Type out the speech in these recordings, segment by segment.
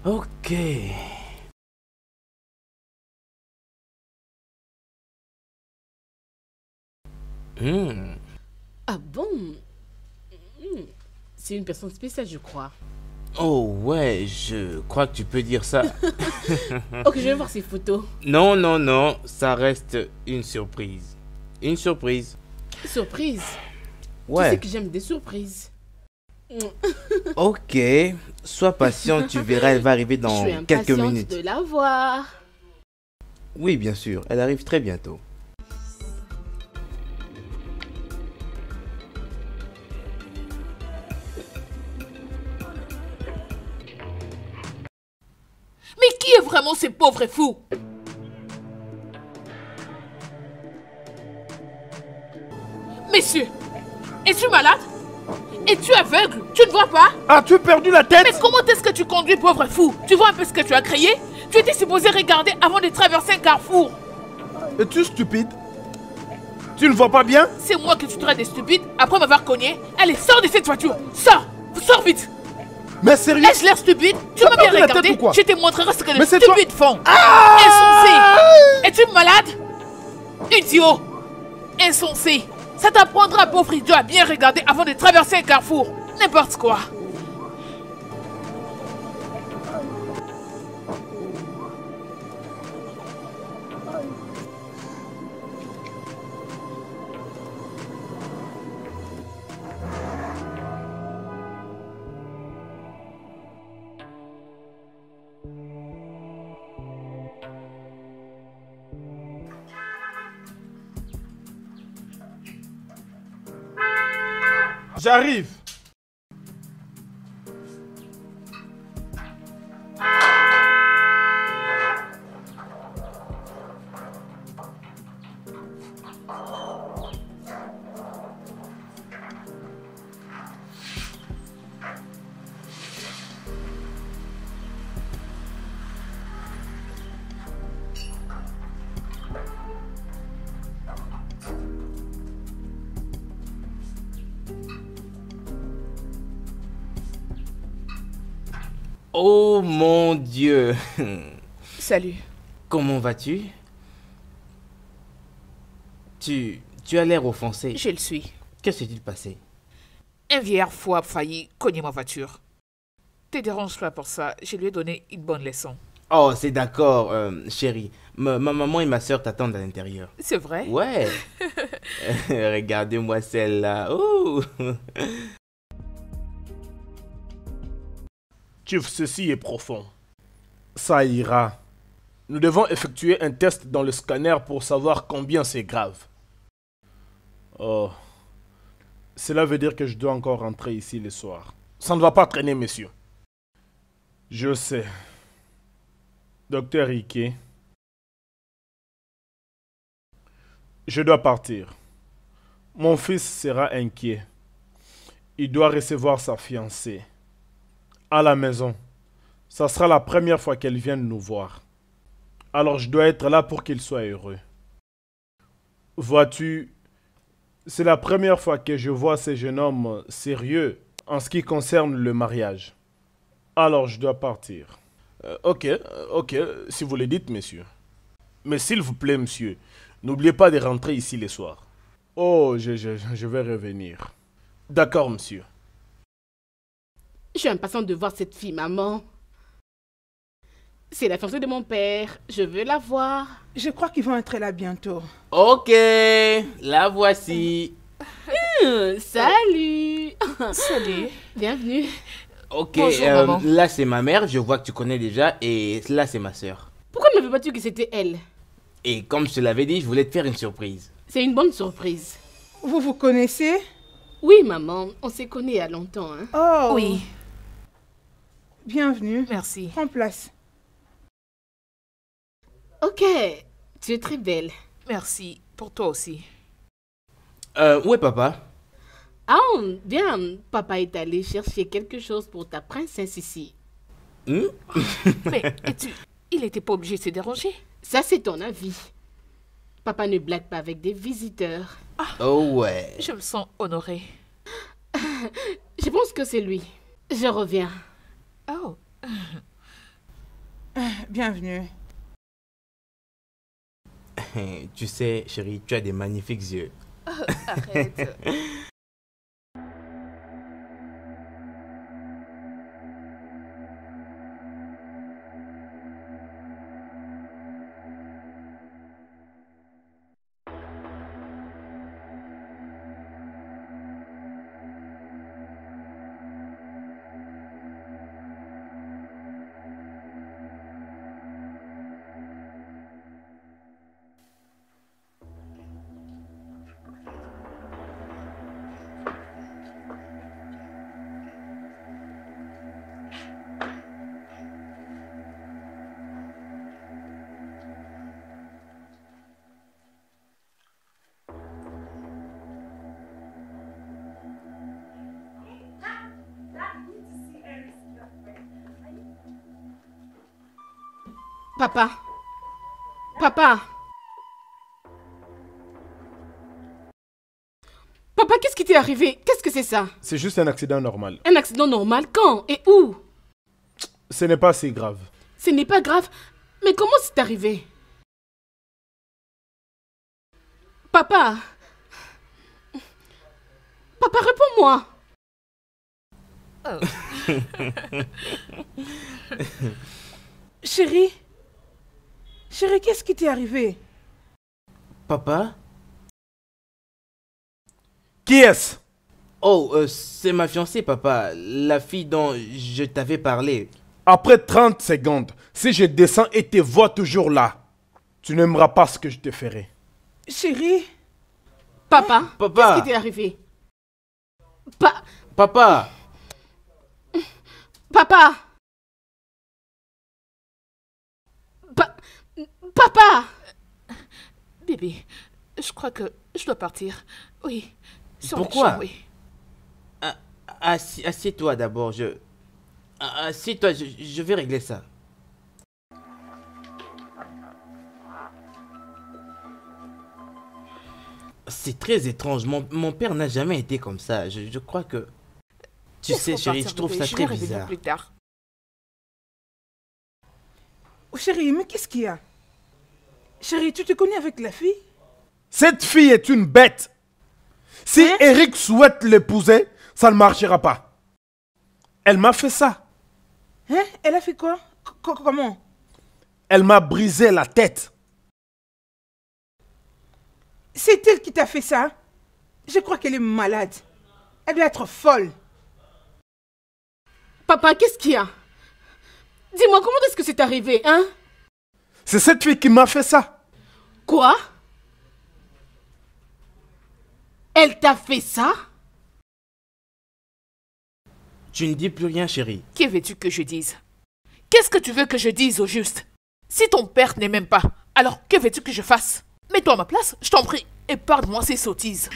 Ok. Ah bon? C'est une personne spéciale, je crois. Oh ouais, je crois que tu peux dire ça. Ok, je vais voir ces photos. Non, non, non, ça reste une surprise. Une surprise. Surprise? Ouais. Tu sais que j'aime des surprises. Ok, sois patient, tu verras, elle va arriver dans quelques minutes. Je suis impatiente de la voir. Oui, bien sûr, elle arrive très bientôt. Mais qui est vraiment ce pauvre fou? Monsieur, es-tu malade? Es-tu aveugle? Tu ne vois pas? As-tu perdu la tête? Mais comment est-ce que tu conduis, pauvre fou? Tu vois un peu ce que tu as créé? Tu étais supposé regarder avant de traverser un carrefour. Es-tu stupide? Tu ne vois pas bien? C'est moi que tu traites de stupide après m'avoir cogné. Allez, sors de cette voiture. Sors! Sors vite! Mais sérieux? Ai-je l'air stupide? Tu m'as bien regardé? Je te montrerai ce que les stupides font. Insensé! Es-tu malade? Idiot! Insensé! Ça t'apprendra, pauvre idiot, à bien regarder avant de traverser un carrefour. N'importe quoi. J'arrive. Oh mon Dieu. Salut. Comment vas-tu? Tu as l'air offensé. Je le suis. Que s'est-il passé? Un vieillard fou a failli cogner ma voiture. Te dérange pas pour ça, je lui ai donné une bonne leçon. Oh, c'est d'accord, chérie. Ma maman et ma soeur t'attendent à l'intérieur. C'est vrai? Ouais. Regardez-moi celle-là. Oh. Chief, ceci est profond. Ça ira. Nous devons effectuer un test dans le scanner pour savoir combien c'est grave. Oh. Cela veut dire que je dois encore rentrer ici le soir. Ça ne va pas traîner, monsieur. Je sais. Docteur Ike. Je dois partir. Mon fils sera inquiet. Il doit recevoir sa fiancée. À la maison. Ça sera la première fois qu'elle vienne nous voir. Alors je dois être là pour qu'il soit heureux. Vois-tu, c'est la première fois que je vois ces jeunes hommes sérieux en ce qui concerne le mariage. Alors je dois partir. Ok, si vous le dites, monsieur. Mais s'il vous plaît, monsieur, n'oubliez pas de rentrer ici les soirs. Oh, je vais revenir. D'accord, monsieur. Je suis impatiente de voir cette fille, maman. C'est la fiancée de mon père. Je veux la voir. Je crois qu'ils vont entrer là bientôt. Ok, la voici. Salut. Salut. Bienvenue. Ok, Bonjour, maman. là c'est ma mère, je vois que tu connais déjà, et là c'est ma soeur. Pourquoi ne m'avais pas dit que c'était elle? Et comme je te l'avais dit, je voulais te faire une surprise. C'est une bonne surprise. Vous vous connaissez? Oui, maman. On s'est connus il y a longtemps, hein. Oh. Oui, Bienvenue. merci. Prends place. Ok. Tu es très belle. Merci. Pour toi aussi. Où est papa? Ah, bien. Papa est allé chercher quelque chose pour ta princesse ici. Mais il était pas obligé de se déranger. Ça, c'est ton avis. Papa ne blague pas avec des visiteurs. Oh ouais. Je me sens honorée. Je pense que c'est lui. Je reviens. Oh, Bienvenue. Tu sais, chérie, tu as des magnifiques yeux. arrête. Papa. Papa. Papa, qu'est-ce qui t'est arrivé? Qu'est-ce que c'est ça? C'est juste un accident normal. Un accident normal? Quand? Et où? Ce n'est pas si grave. Ce n'est pas grave. Mais comment c'est arrivé? Papa. Papa, réponds-moi. Chérie? Chérie, qu'est-ce qui t'est arrivé? Papa? Qui est-ce? Oh, c'est ma fiancée, papa. La fille dont je t'avais parlé. Après 30 secondes, si je descends et te vois toujours là, tu n'aimeras pas ce que je te ferai. Chérie? Papa. Papa. Qu'est-ce qui t'est arrivé? Papa. Papa. Papa. Bébé, je crois que je dois partir. Oui. Sur Pourquoi? les champs, oui. Assieds-toi d'abord, Assieds-toi, je vais régler ça. C'est très étrange, mon père n'a jamais été comme ça, je crois que... Tu sais chérie, je trouve ça très bizarre. Plus tard. Oh, chérie, mais qu'est-ce qu'il y a? Chérie, tu te connais avec la fille? Cette fille est une bête. Si Eric souhaite l'épouser, ça ne marchera pas. Elle m'a fait ça. Hein? Elle a fait quoi? Comment? Elle m'a brisé la tête. C'est elle qui t'a fait ça? Je crois qu'elle est malade. Elle doit être folle. Papa, qu'est-ce qu'il y a? Dis-moi, comment est-ce que c'est arrivé, hein? C'est cette fille qui m'a fait ça. Quoi? Elle t'a fait ça? Tu ne dis plus rien chérie. Que veux-tu que je dise? Qu'est-ce que tu veux que je dise au juste? Si ton père n'est même pas, alors que veux-tu que je fasse? Mets-toi à ma place, je t'en prie, et parle-moi ces sottises.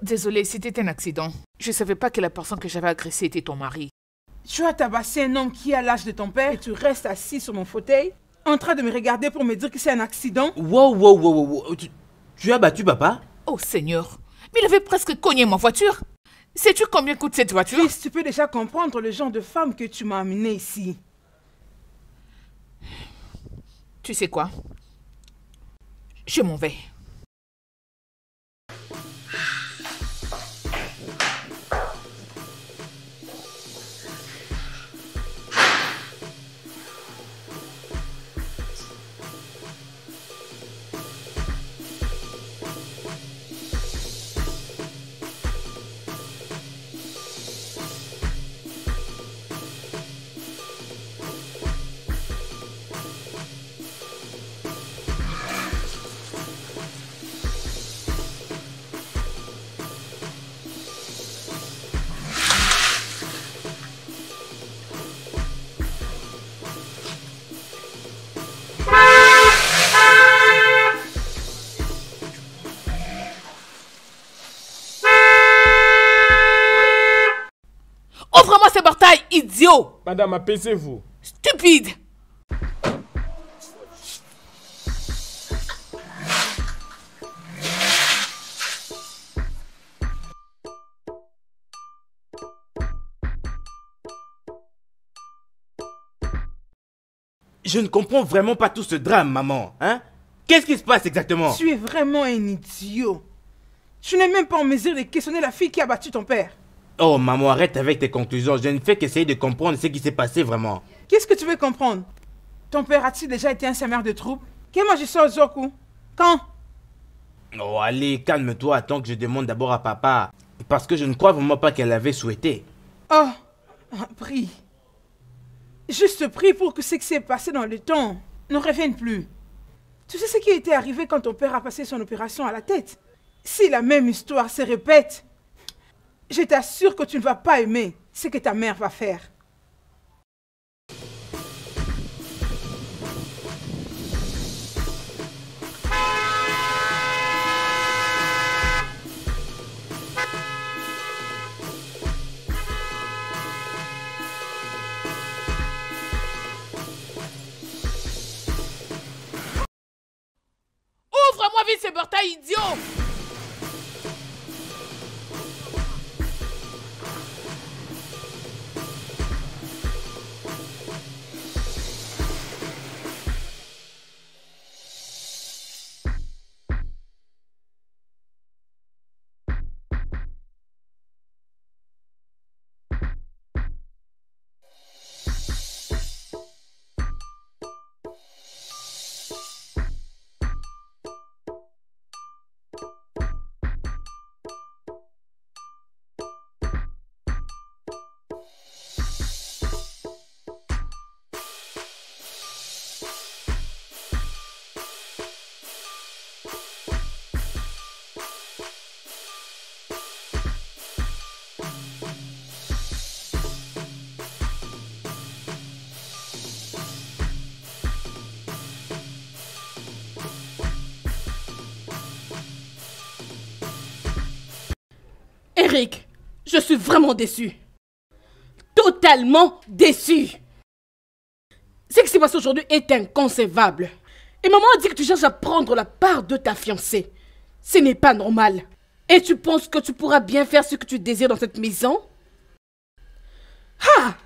Désolé, c'était un accident. Je savais pas que la personne que j'avais agressée était ton mari. Tu as tabassé un homme qui a l'âge de ton père et tu restes assis sur mon fauteuil en train de me regarder pour me dire que c'est un accident? Wow. Tu as battu papa? Oh Seigneur, mais il avait presque cogné ma voiture. Sais-tu combien coûte cette voiture? Fils, tu peux déjà comprendre le genre de femme que tu m'as amenée ici. Tu sais quoi? Je m'en vais. idiot! Madame, apaisez-vous. Stupide! Je ne comprends vraiment pas tout ce drame, maman. Hein? Qu'est-ce qui se passe exactement? Tu es vraiment un idiot. Tu n'es même pas en mesure de questionner la fille qui a battu ton père. Oh, maman, arrête avec tes conclusions. Je ne fais qu'essayer de comprendre ce qui s'est passé vraiment. Qu'est-ce que tu veux comprendre? Ton père a-t-il déjà été un semeur de troubles? Quel magistrat Zoku? Quand? Oh, allez, calme-toi. Attends que je demande d'abord à papa. Parce que je ne crois vraiment pas qu'elle avait souhaité. Oh, prie. Juste prie pour que ce qui s'est passé dans le temps ne revienne plus. Tu sais ce qui était arrivé quand ton père a passé son opération à la tête? Si la même histoire se répète, je t'assure que tu ne vas pas aimer ce que ta mère va faire. Ouvre-moi vite ce portail, idiot! Eric, je suis vraiment déçu. Totalement déçu. Ce qui s'est passé aujourd'hui est inconcevable. Et maman a dit que tu cherches à prendre la part de ta fiancée. Ce n'est pas normal. Et tu penses que tu pourras bien faire ce que tu désires dans cette maison? Ah!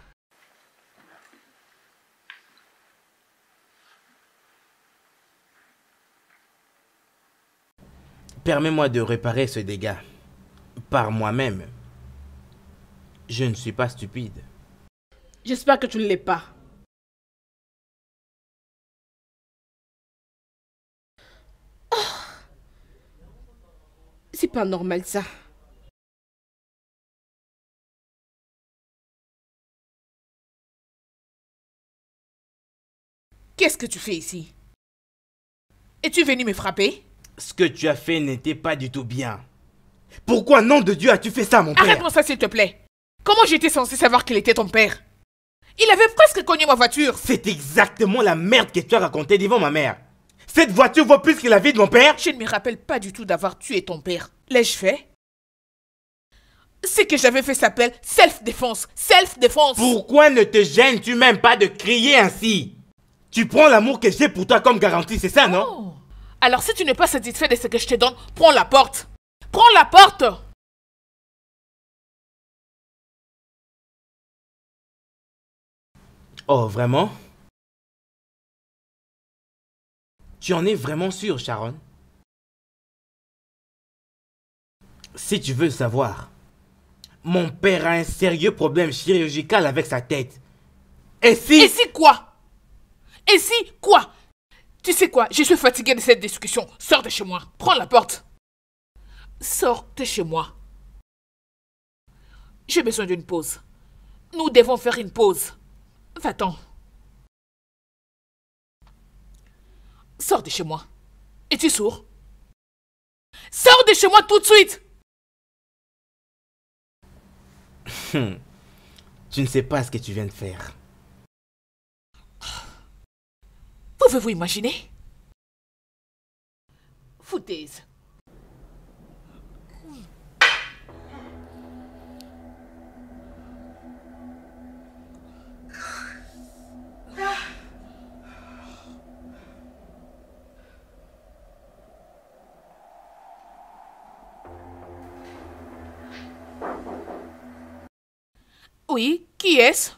Permets-moi de réparer ce dégât. Par moi-même. Je ne suis pas stupide. J'espère que tu ne l'es pas. Oh. C'est pas normal ça. Qu'est-ce que tu fais ici? Es-tu venu me frapper? Ce que tu as fait n'était pas du tout bien. Pourquoi, nom de Dieu, as-tu fait ça, mon père? Arrête-moi ça, s'il te plaît. Comment j'étais censé savoir qu'il était ton père? Il avait presque cogné ma voiture. C'est exactement la merde que tu as racontée devant ma mère. Cette voiture vaut plus que la vie de mon père? Je ne me rappelle pas du tout d'avoir tué ton père. L'ai-je fait? Ce que j'avais fait s'appelle self-défense. Self-défense. Pourquoi ne te gênes-tu même pas de crier ainsi? Tu prends l'amour que j'ai pour toi comme garantie, c'est ça, non? Oh. Alors si tu n'es pas satisfait de ce que je te donne, prends la porte. Prends la porte! Oh, vraiment? Tu en es vraiment sûr, Sharon? Si tu veux le savoir, mon père a un sérieux problème chirurgical avec sa tête. Et si... Et si quoi? Et si quoi? Tu sais quoi? Je suis fatiguée de cette discussion. Sors de chez moi. Prends la porte. Sors de chez moi. J'ai besoin d'une pause. Nous devons faire une pause. Va-t'en. Sors de chez moi. Es-tu sourd? Sors de chez moi tout de suite! Tu ne sais pas ce que tu viens de faire. Pouvez-vous imaginer? Foutaise. Oui, qui est-ce?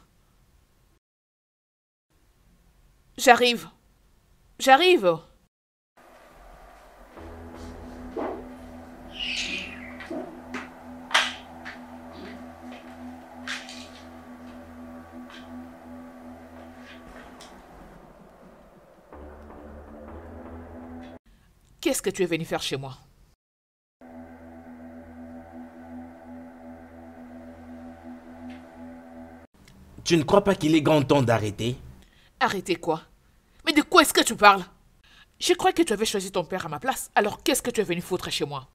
J'arrive. J'arrive. Qu'est-ce que tu es venu faire chez moi? Tu ne crois pas qu'il est grand temps d'arrêter? Arrêter quoi? Mais de quoi est-ce que tu parles? Je crois que tu avais choisi ton père à ma place. Alors qu'est-ce que tu es venu foutre chez moi?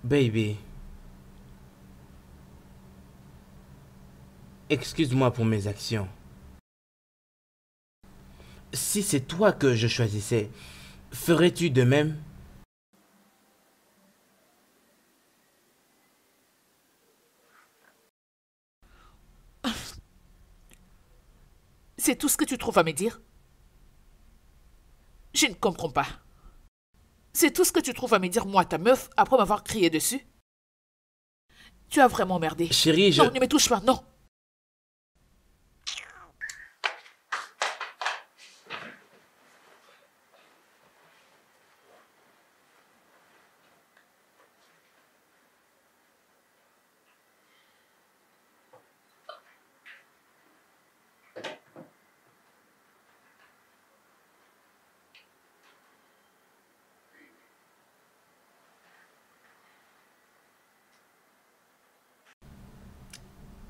Baby, excuse-moi pour mes actions. Si c'est toi que je choisissais, ferais-tu de même? C'est tout ce que tu trouves à me dire? Je ne comprends pas. C'est tout ce que tu trouves à me dire, moi, ta meuf, après m'avoir crié dessus? Tu as vraiment merdé. Chérie, Non, ne me touche pas, non.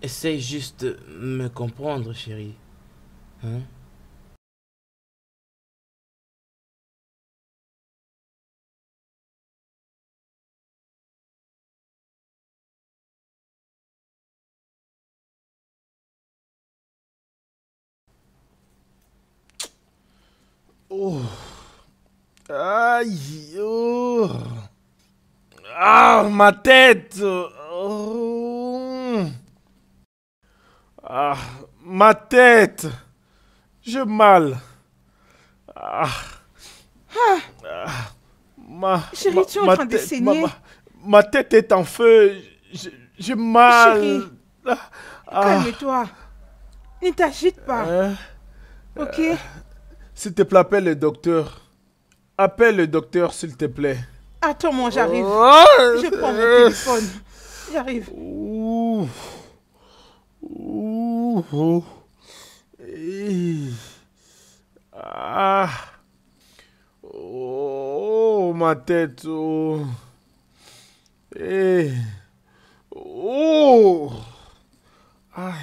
Essaye juste de me comprendre, chérie. Hein? Oh. Aïe. Oh. Ah, ma tête. Oh. Ah, ma tête. J'ai mal. Ah. Chérie, tu es en train de saigner. Ma tête est en feu. J'ai mal. Chérie, calme-toi. Ne t'agite pas. Ok? S'il te plaît, appelle le docteur. Appelle le docteur, s'il te plaît. Attends-moi, j'arrive. Je prends mon téléphone. J'arrive. Ouh. Ouh. Ah. Oh, ma tête. Oh. Oh. Aïe.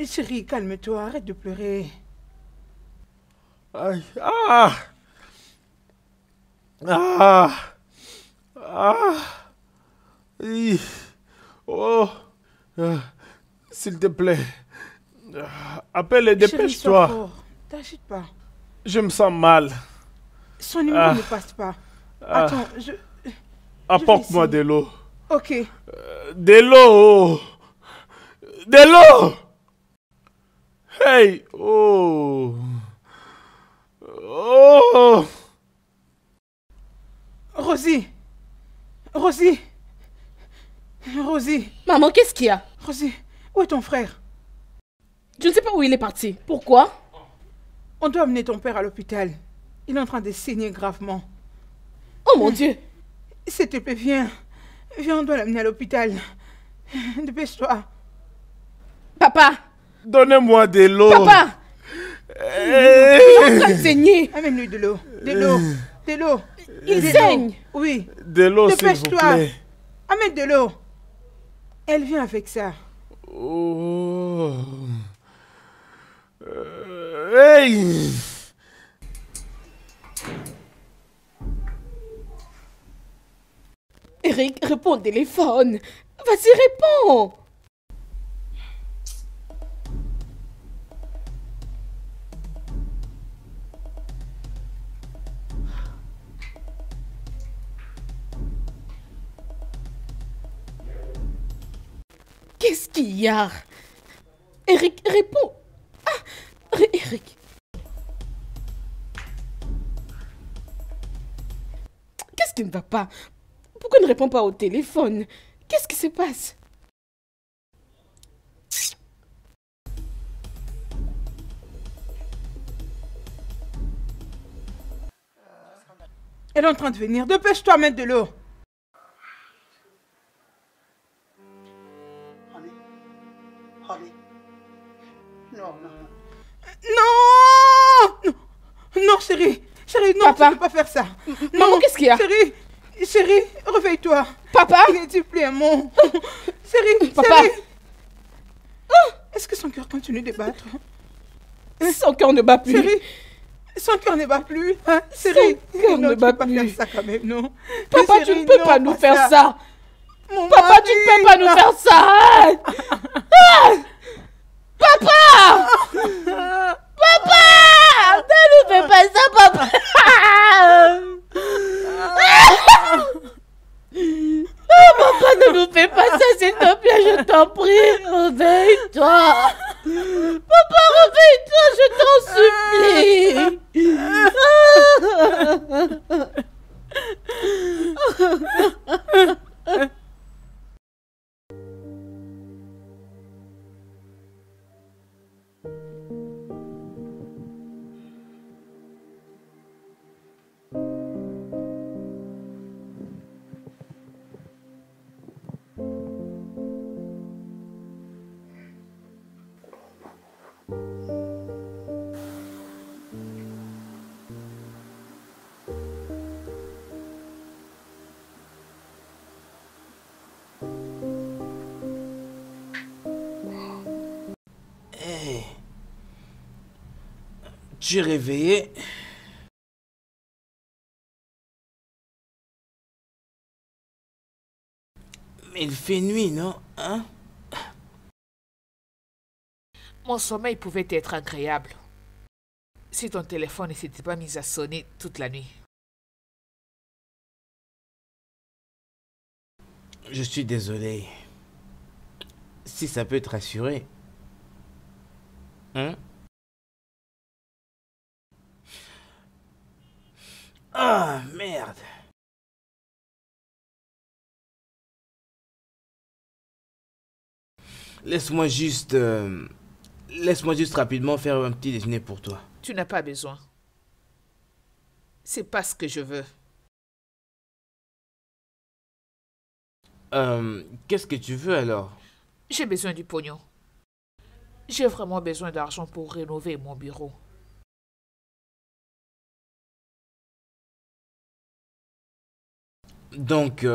Chérie, calme-toi. Arrête de pleurer. Aïe. Ah. Ah. Ah. Oh. S'il te plaît. Appelle et dépêche-toi. T'agite pas. Je me sens mal. Son numéro ne passe pas. Attends, apporte-moi de l'eau. Ok. De l'eau. De l'eau. Hey. Oh. Oh. Rosie. Rosie. Rosie. Maman, qu'est-ce qu'il y a? Rosie, où est ton frère? Je ne sais pas où il est parti. Pourquoi? On doit amener ton père à l'hôpital. Il est en train de saigner gravement. Oh mon Dieu. S'il te plaît, viens. Viens, on doit l'amener à l'hôpital. Dépêche-toi. Papa. Donnez-moi de l'eau. Papa. Il est en train de saigner. Amène-lui de l'eau. De l'eau. De l'eau. Il saigne. Oui. De l'eau, s'il vous plaît. Amène de l'eau. Elle vient avec ça. Oh. Hey. Eric, réponds au téléphone. Vas-y, réponds. Qu'est-ce qu'il y a? Eric, réponds. Ah, Eric. Qu'est-ce qui ne va pas? Pourquoi il ne répond pas au téléphone? Qu'est-ce qui se passe? Elle est en train de venir. Dépêche-toi, mettre de l'eau. Non! Non, chérie. Chérie, non, Papa. tu ne peux pas faire ça. Maman, qu'est-ce qu'il y a? Chérie, réveille-toi. Papa? Il est plus un mot. Chérie, Papa. chérie. Est-ce que son cœur continue de battre? Son cœur ne bat plus. Chérie, son cœur ne bat plus. Hein? Chérie, Son cœur non, ne tu bat peux pas plus. faire ça quand même, non. Papa, tu Chérie, ne peux non, pas nous faire ça. Mon Papa, mari. tu ne peux pas nous faire ça. Papa! Papa! Ne nous fais pas ça, papa! Oh, papa, ne nous fais pas ça, s'il te plaît, je t'en prie. Réveille-toi. Papa, réveille-toi, je t'en supplie. Hey. Tu es réveillé? Mais il fait nuit, non? Hein? Mon sommeil pouvait être agréable si ton téléphone ne s'était pas mis à sonner toute la nuit. Je suis désolé. Si ça peut te rassurer. Hein? Ah, merde. Laisse-moi juste rapidement faire un petit déjeuner pour toi. Tu n'as pas besoin. C'est pas ce que je veux. Qu'est-ce que tu veux alors? J'ai besoin du pognon. J'ai vraiment besoin d'argent pour rénover mon bureau. Donc,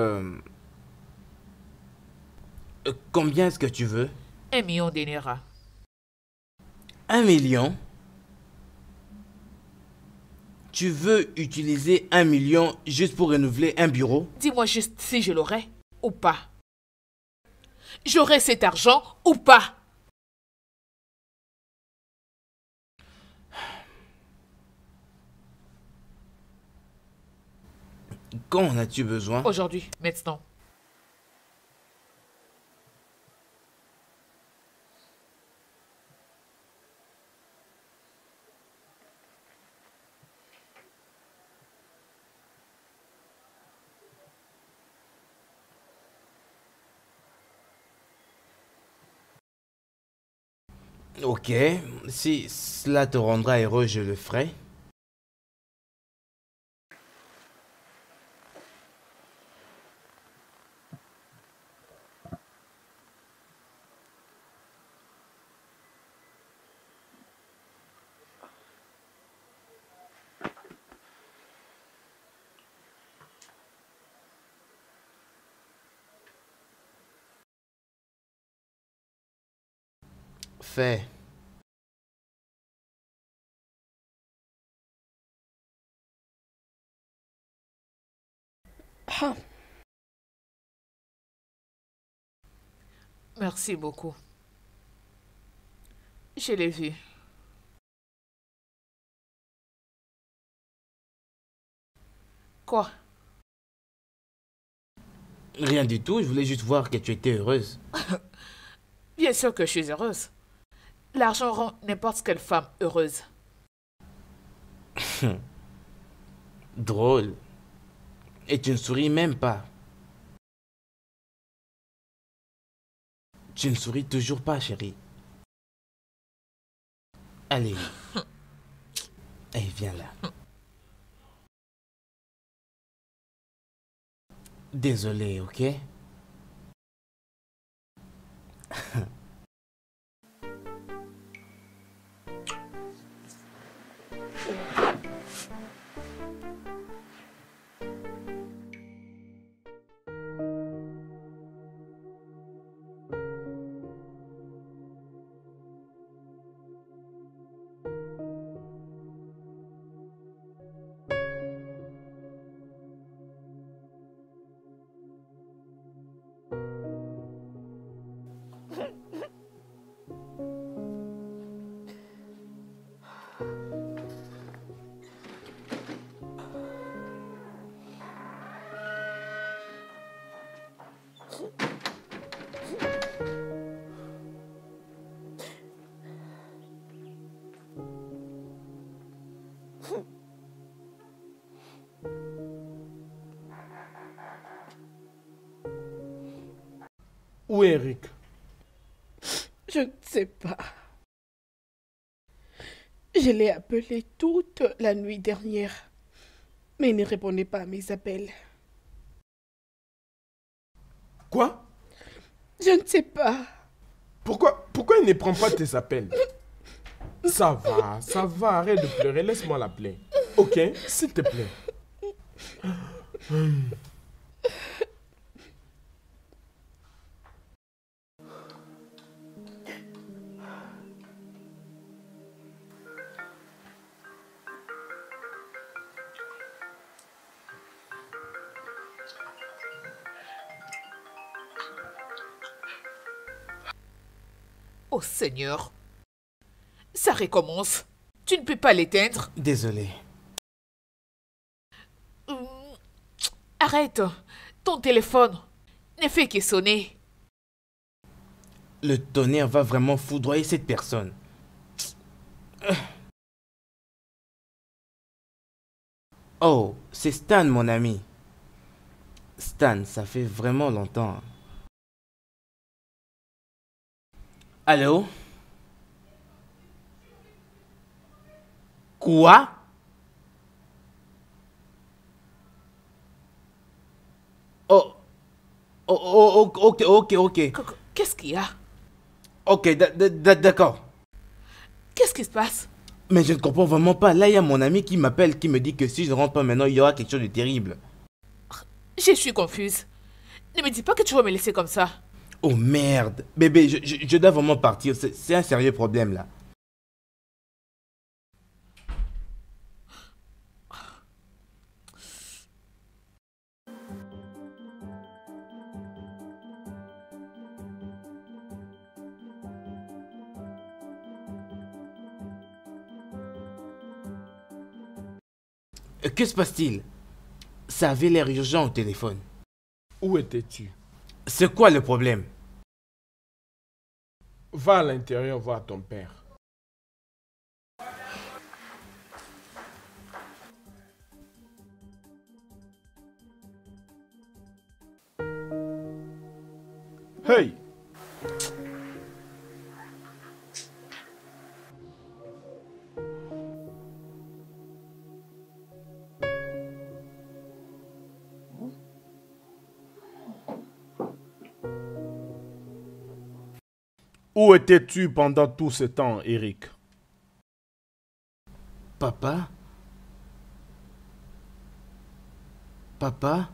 combien est-ce que tu veux? 1 million d'NRA. 1 million? Tu veux utiliser 1 million juste pour renouveler un bureau? Dis-moi juste si je l'aurai ou pas. J'aurai cet argent ou pas? Quand en as-tu besoin? Aujourd'hui, maintenant. Ok, si cela te rendra heureux, je le ferai. Fais. Ah. Merci beaucoup. Je l'ai vu. Quoi? Rien du tout, je voulais juste voir que tu étais heureuse. Bien sûr que je suis heureuse. L'argent rend n'importe quelle femme heureuse. Drôle. Et tu ne souris même pas. Tu ne souris toujours pas, chérie. Allez. Allez, viens là. Désolé, ok? Où est Eric? Je ne sais pas. Je l'ai appelé toute la nuit dernière, mais il ne répondait pas à mes appels. Quoi? Je ne sais pas. Pourquoi il ne prend pas tes appels? Ça va, arrête de pleurer, laisse-moi l'appeler. Ok, s'il te plaît. Oh Seigneur, ça recommence. Tu ne peux pas l'éteindre. Désolé. Arrête, ton téléphone ne fait que sonner. Le tonnerre va vraiment foudroyer cette personne. Oh, c'est Stan, mon ami. Stan, ça fait vraiment longtemps. Allô? Quoi? Oh, ok. Qu'est-ce qu'il y a? Ok, d'accord. Qu'est-ce qui se passe? Mais je ne comprends vraiment pas. Là, il y a mon ami qui m'appelle, qui me dit que si je ne rentre pas maintenant, il y aura quelque chose de terrible. Je suis confuse. Ne me dis pas que tu vas me laisser comme ça. Oh merde. Bébé, je dois vraiment partir. C'est un sérieux problème là. Que se passe-t-il? Ça avait l'air urgent au téléphone. Où étais-tu? C'est quoi le problème? Va à l'intérieur voir ton père. Hey! Où étais-tu pendant tout ce temps, Eric? Papa? Papa?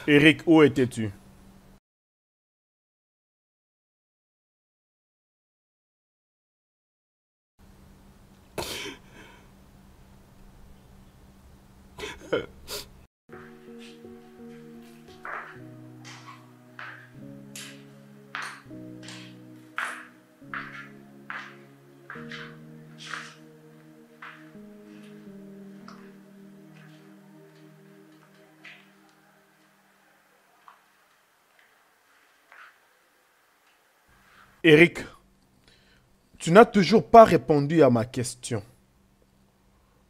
Eric, où étais-tu? Eric, tu n'as toujours pas répondu à ma question.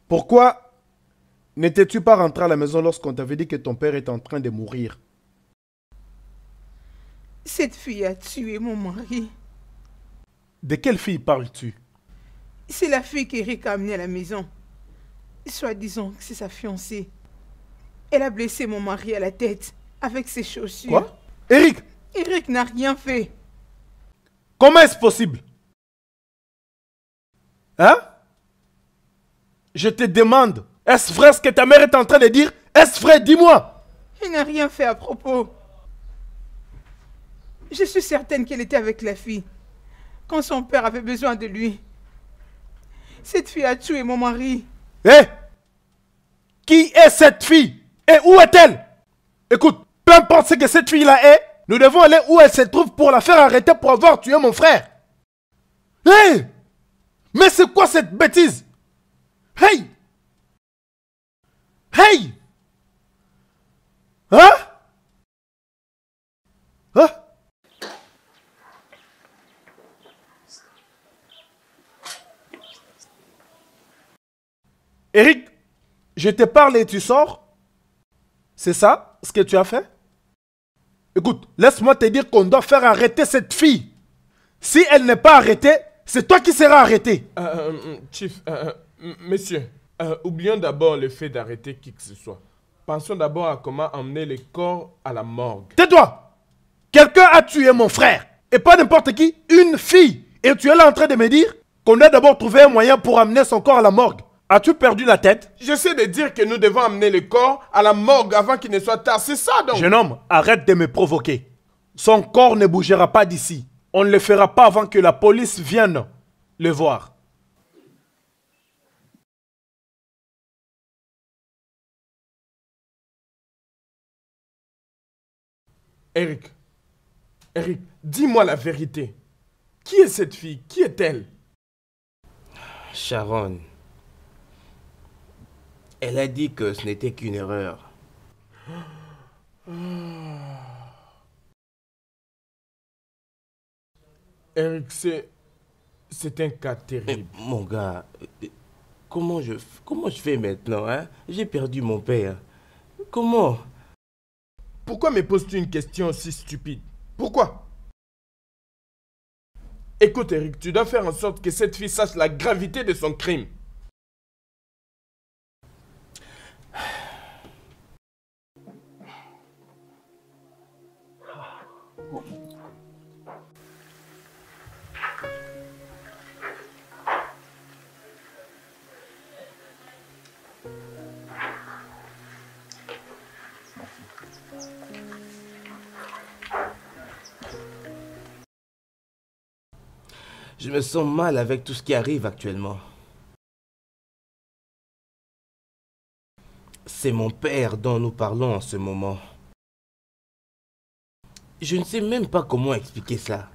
Pourquoi n'étais-tu pas rentré à la maison lorsqu'on t'avait dit que ton père est en train de mourir? Cette fille a tué mon mari. De quelle fille parles-tu? C'est la fille qu'Eric a amenée à la maison. Soit disant que c'est sa fiancée. Elle a blessé mon mari à la tête avec ses chaussures. Quoi? Eric! Eric n'a rien fait. Comment est-ce possible? Hein? Je te demande, est-ce vrai ce que ta mère est en train de dire? Est-ce vrai? Dis-moi! Il n'a rien fait à propos. Je suis certaine qu'elle était avec la fille quand son père avait besoin de lui. Cette fille a tué mon mari. Hé! Qui est cette fille? Et où est-elle? Écoute, peu importe ce que cette fille-là est, nous devons aller où elle se trouve pour la faire arrêter pour avoir tué mon frère. Hé! Mais c'est quoi cette bêtise? Hey! Hey! Hein? Hein? Eric, je te parle et tu sors? C'est ça ce que tu as fait? Écoute, laisse-moi te dire qu'on doit faire arrêter cette fille. Si elle n'est pas arrêtée, c'est toi qui seras arrêté. Chief, monsieur, oublions d'abord le fait d'arrêter qui que ce soit. Pensons d'abord à comment emmener les corps à la morgue. Tais-toi! Quelqu'un a tué mon frère. Et pas n'importe qui, une fille. Et tu es là en train de me dire qu'on doit d'abord trouver un moyen pour amener son corps à la morgue. As-tu perdu la tête? J'essaie de dire que nous devons amener le corps à la morgue avant qu'il ne soit tard. C'est ça donc. Jeune homme, arrête de me provoquer. Son corps ne bougera pas d'ici. On ne le fera pas avant que la police vienne le voir. Eric, dis-moi la vérité. Qui est cette fille? Qui est-elle? Sharon. Elle a dit que ce n'était qu'une erreur. Eric, c'est un cas terrible. Mais, mon gars, comment je fais maintenant, hein? J'ai perdu mon père. Comment? Pourquoi me poses-tu une question aussi stupide? Pourquoi? Écoute Eric, tu dois faire en sorte que cette fille sache la gravité de son crime. Je me sens mal avec tout ce qui arrive actuellement. C'est mon père dont nous parlons en ce moment. Je ne sais même pas comment expliquer ça.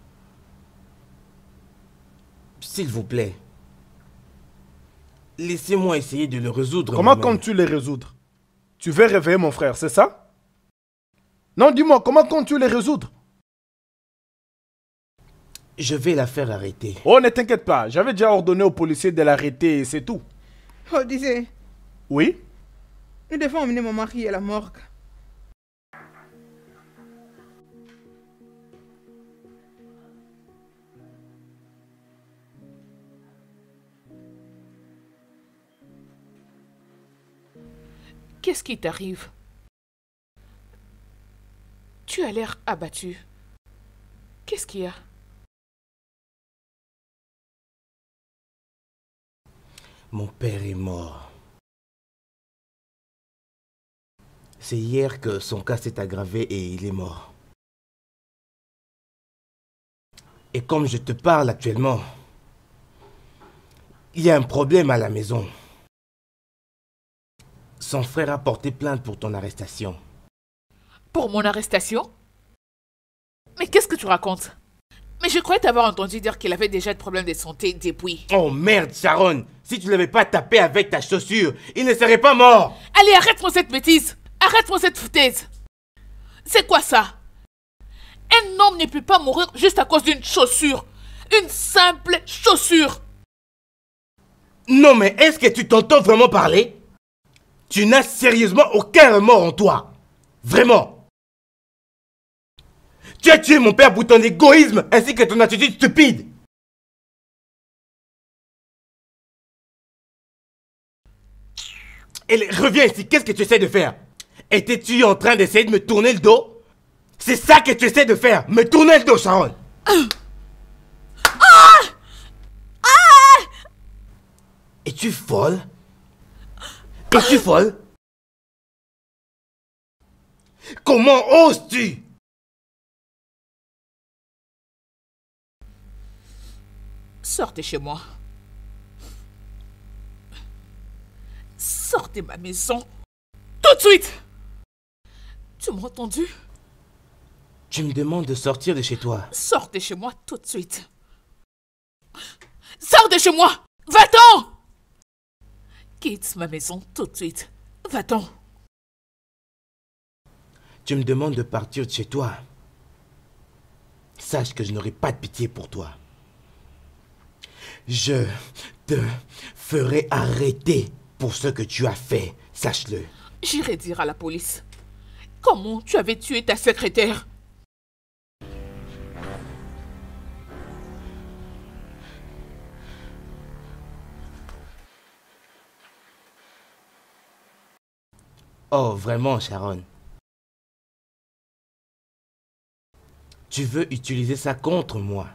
S'il vous plaît, laissez-moi essayer de le résoudre. Comment moi-même. comptes-tu les résoudre? Tu veux réveiller mon frère, c'est ça? Non, dis-moi, comment comptes-tu les résoudre? Je vais la faire arrêter. Oh, ne t'inquiète pas, j'avais déjà ordonné aux policiers de l'arrêter et c'est tout. Oh, disais, Oui? nous devons emmener mon mari à la morgue. Qu'est-ce qui t'arrive? Tu as l'air abattu. Qu'est-ce qu'il y a? Mon père est mort. C'est hier que son cas s'est aggravé et il est mort. Et comme je te parle actuellement, il y a un problème à la maison. Son frère a porté plainte pour ton arrestation. Pour mon arrestation? Mais qu'est-ce que tu racontes? Mais je croyais t'avoir entendu dire qu'il avait déjà des problèmes de santé depuis. Oh merde, Sharon! Si tu ne l'avais pas tapé avec ta chaussure, il ne serait pas mort! Allez, arrête-moi cette bêtise! Arrête-moi cette foutaise! C'est quoi ça? Un homme ne peut pas mourir juste à cause d'une chaussure. Une simple chaussure. Non mais est-ce que tu t'entends vraiment parler? Tu n'as sérieusement aucun remords en toi. Vraiment. Tu as tué mon père pour ton égoïsme ainsi que ton attitude stupide. Et reviens ici, qu'est-ce que tu essaies de faire? Étais-tu en train d'essayer de me tourner le dos? C'est ça que tu essaies de faire, me tourner le dos, Sharon. Es-tu folle? Es-tu folle? Comment oses-tu? Sortez chez moi. Sortez de ma maison. Tout de suite! Tu m'as entendu? Tu me demandes de sortir de chez toi. Sors de chez moi tout de suite. Sors de chez moi! Va-t'en! Quitte ma maison tout de suite. Va-t'en. Tu me demandes de partir de chez toi. Sache que je n'aurai pas de pitié pour toi. Je te ferai arrêter pour ce que tu as fait. Sache-le. J'irai dire à la police. Comment tu avais tué ta secrétaire? Oh, vraiment, Sharon? Tu veux utiliser ça contre moi?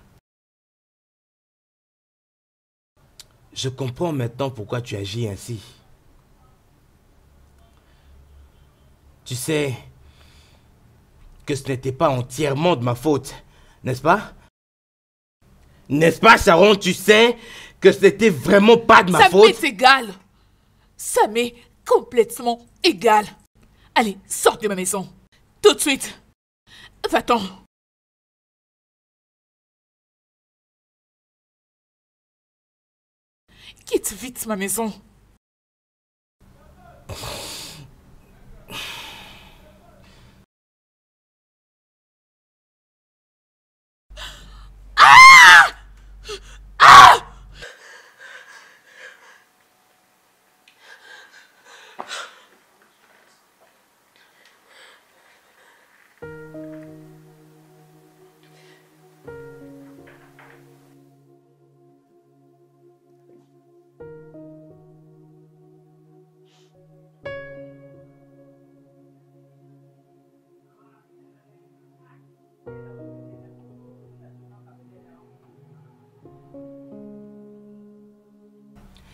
Je comprends maintenant pourquoi tu agis ainsi. Tu sais que ce n'était pas entièrement de ma faute, n'est-ce pas? N'est-ce pas, Sharon? Tu sais que ce n'était vraiment pas de ma faute? Ça m'est égal. Ça m'est complètement égal. Allez, sors de ma maison. Tout de suite. Va-t'en. Quitte vite ma maison.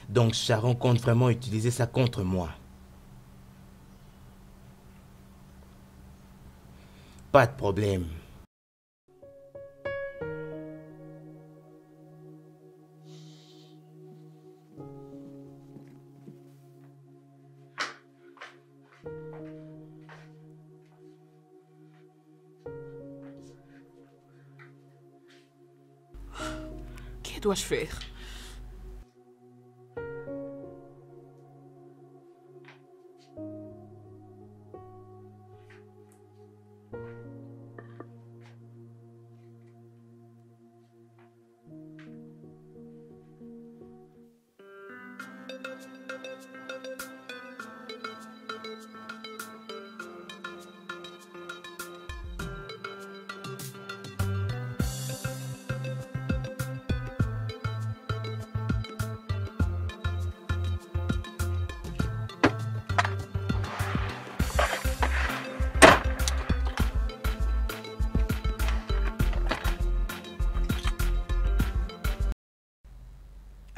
Donc Sharon compte vraiment utiliser ça contre moi. Pas de problème. Que dois-je faire?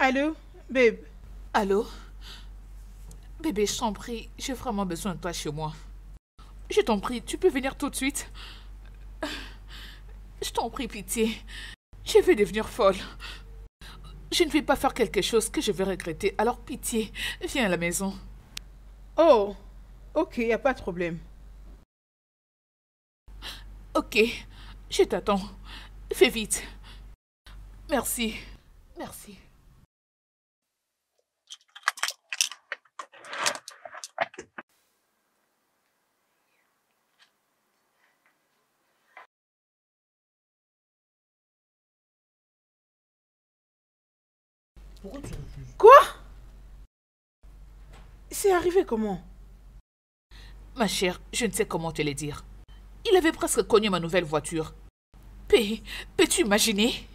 Allô, babe? Allô? Bébé, je t'en prie, j'ai vraiment besoin de toi chez moi. Je t'en prie, tu peux venir tout de suite. Je t'en prie, pitié. Je vais devenir folle. Je ne vais pas faire quelque chose que je vais regretter. Alors, pitié, viens à la maison. Oh, ok, y a pas de problème. Ok, je t'attends. Fais vite. Merci. Merci. Pourquoi tu refuses? Quoi? C'est arrivé comment? Ma chère, je ne sais comment te le dire. Il avait presque cogné ma nouvelle voiture. Peux-tu imaginer?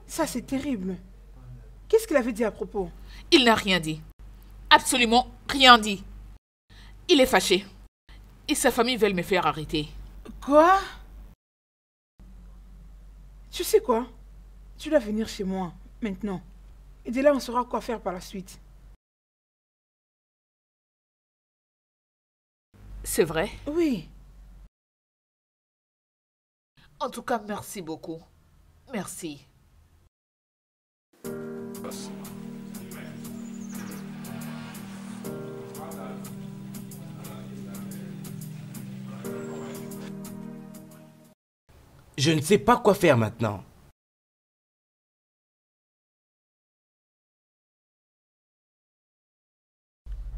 Ça, c'est terrible. Qu'est-ce qu'il avait dit à propos? Il n'a rien dit. Absolument rien dit. Il est fâché. Et sa famille veut me faire arrêter. Quoi? Tu sais quoi? Tu dois venir chez moi, maintenant. Et de là, on saura quoi faire par la suite. C'est vrai? Oui. En tout cas, merci beaucoup. Merci. Je ne sais pas quoi faire maintenant.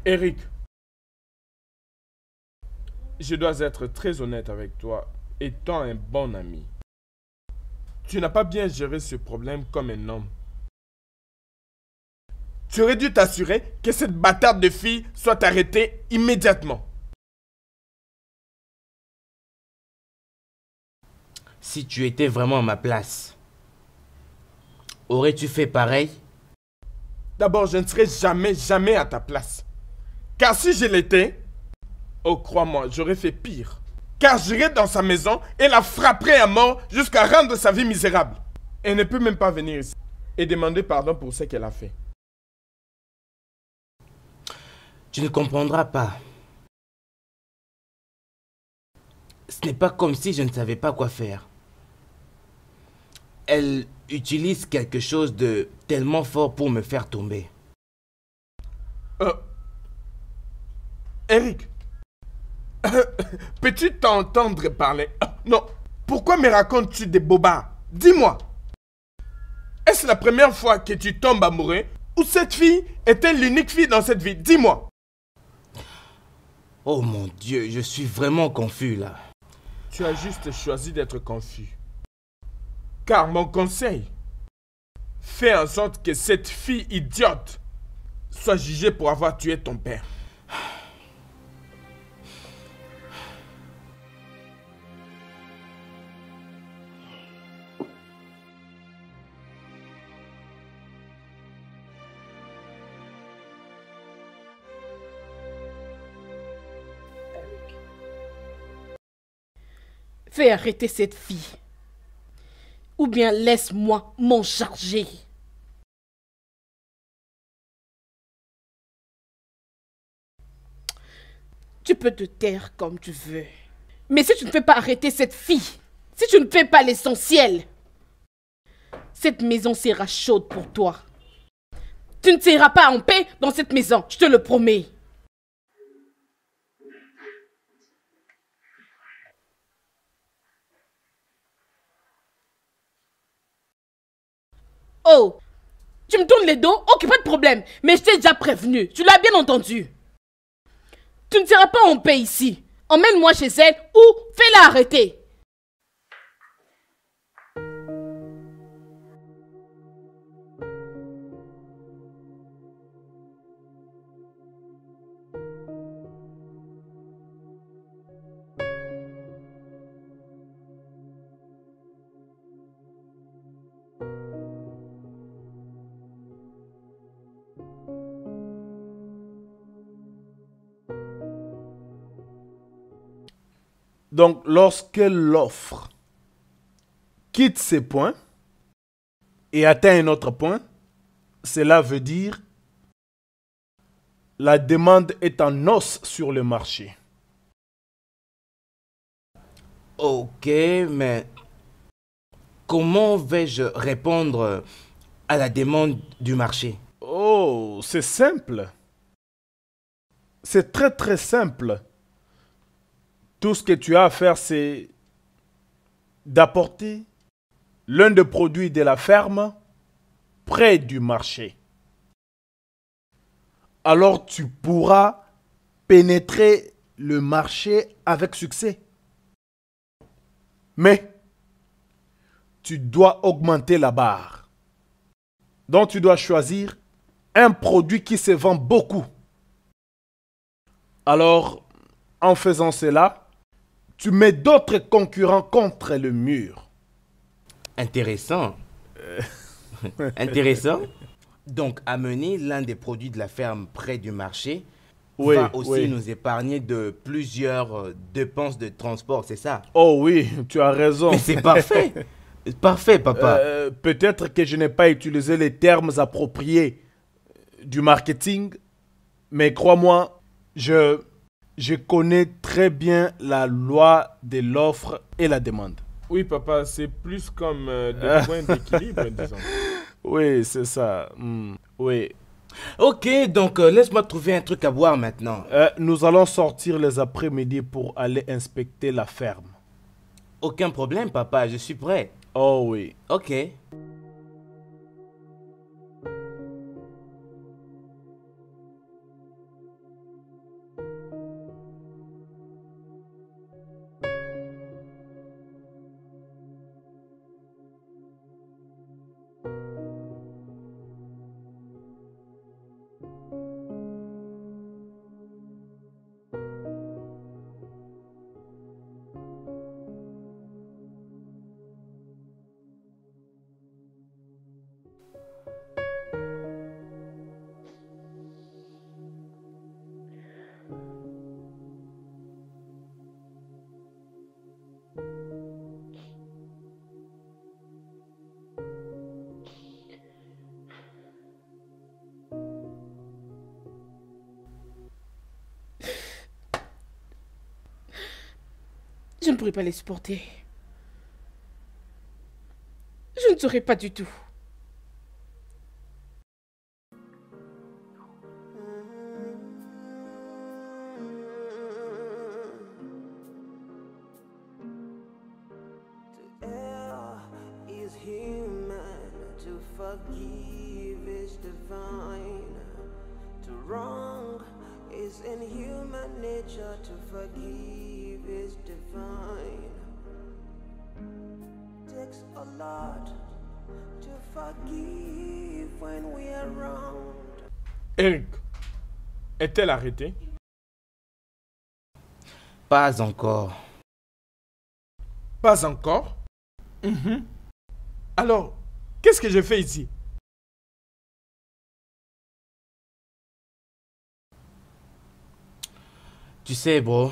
Eric, je dois être très honnête avec toi, étant un bon ami. Tu n'as pas bien géré ce problème comme un homme. Tu aurais dû t'assurer que cette bâtarde de fille soit arrêtée immédiatement. Si tu étais vraiment à ma place, aurais-tu fait pareil? D'abord, je ne serai jamais à ta place. Car si je l'étais, oh crois-moi, j'aurais fait pire. Car j'irais dans sa maison et la frapperais à mort jusqu'à rendre sa vie misérable. Elle ne peut même pas venir ici et demander pardon pour ce qu'elle a fait. Tu ne comprendras pas. Ce n'est pas comme si je ne savais pas quoi faire. Elle utilise quelque chose de tellement fort pour me faire tomber. Eric, peux-tu t'entendre parler? Non, pourquoi me racontes-tu des bobards? Dis-moi, est-ce la première fois que tu tombes amoureux ou cette fille était l'unique fille dans cette vie? Dis-moi. Oh mon Dieu, je suis vraiment confus là. Tu as juste choisi d'être confus. Car mon conseil, fais en sorte que cette fille idiote soit jugée pour avoir tué ton père. Fais arrêter cette fille. Ou bien laisse-moi m'en charger. Tu peux te taire comme tu veux. Mais si tu ne fais pas arrêter cette fille, si tu ne fais pas l'essentiel, cette maison sera chaude pour toi. Tu ne seras pas en paix dans cette maison, je te le promets. Oh, tu me tournes les dos? Ok, pas de problème. Mais je t'ai déjà prévenu. Tu l'as bien entendu. Tu ne seras pas en paix ici. Emmène-moi chez elle ou fais-la arrêter. Donc, lorsque l'offre quitte ces points et atteint un autre point, cela veut dire la demande est en os sur le marché. Ok, mais comment vais-je répondre à la demande du marché? Oh, c'est simple. C'est très très simple. Tout ce que tu as à faire, c'est d'apporter l'un des produits de la ferme près du marché. Alors tu pourras pénétrer le marché avec succès. Mais tu dois augmenter la barre. Donc tu dois choisir un produit qui se vend beaucoup. Alors, en faisant cela, tu mets d'autres concurrents contre le mur. Intéressant. Intéressant. Donc, amener l'un des produits de la ferme près du marché va aussi nous épargner de plusieurs dépenses de transport, c'est ça? Oh oui, tu as raison. Mais c'est parfait. Parfait, papa. Peut-être que je n'ai pas utilisé les termes appropriés du marketing, mais crois-moi, je connais très bien la loi de l'offre et la demande. Oui, papa, c'est plus comme des points d'équilibre, disons. Oui, c'est ça. Oui. Ok, donc laisse-moi trouver un truc à boire maintenant. Nous allons sortir les après-midi pour aller inspecter la ferme. Aucun problème, papa, je suis prêt. Oh oui. Ok. Je ne pourrai pas les supporter. Je ne saurais pas du tout. Eric, est-elle arrêtée? Pas encore. Pas encore? Alors, qu'est-ce que je fais ici? Tu sais, bro,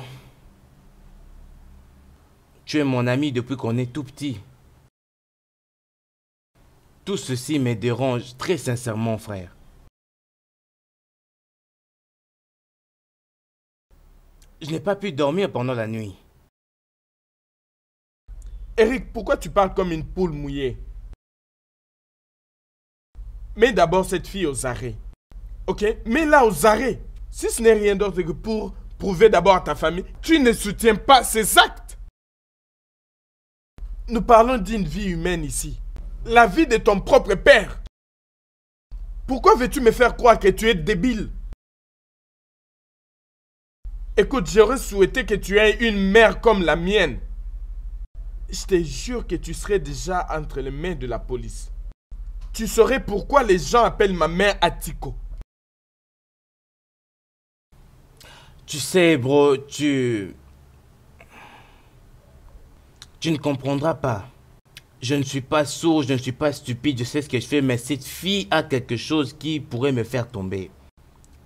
tu es mon ami depuis qu'on est tout petit. Tout ceci me dérange très sincèrement, frère. Je n'ai pas pu dormir pendant la nuit. Eric, pourquoi tu parles comme une poule mouillée? Mets d'abord cette fille aux arrêts. Ok? Mets-la aux arrêts. Si ce n'est rien d'autre que pour prouver d'abord à ta famille, tu ne soutiens pas ses actes. Nous parlons d'une vie humaine ici. La vie de ton propre père. Pourquoi veux-tu me faire croire que tu es débile? Écoute, j'aurais souhaité que tu aies une mère comme la mienne. Je te jure que tu serais déjà entre les mains de la police. Tu saurais pourquoi les gens appellent ma mère Atiko. Tu sais, bro, tu ne comprendras pas. Je ne suis pas sourd, je ne suis pas stupide, je sais ce que je fais, mais cette fille a quelque chose qui pourrait me faire tomber.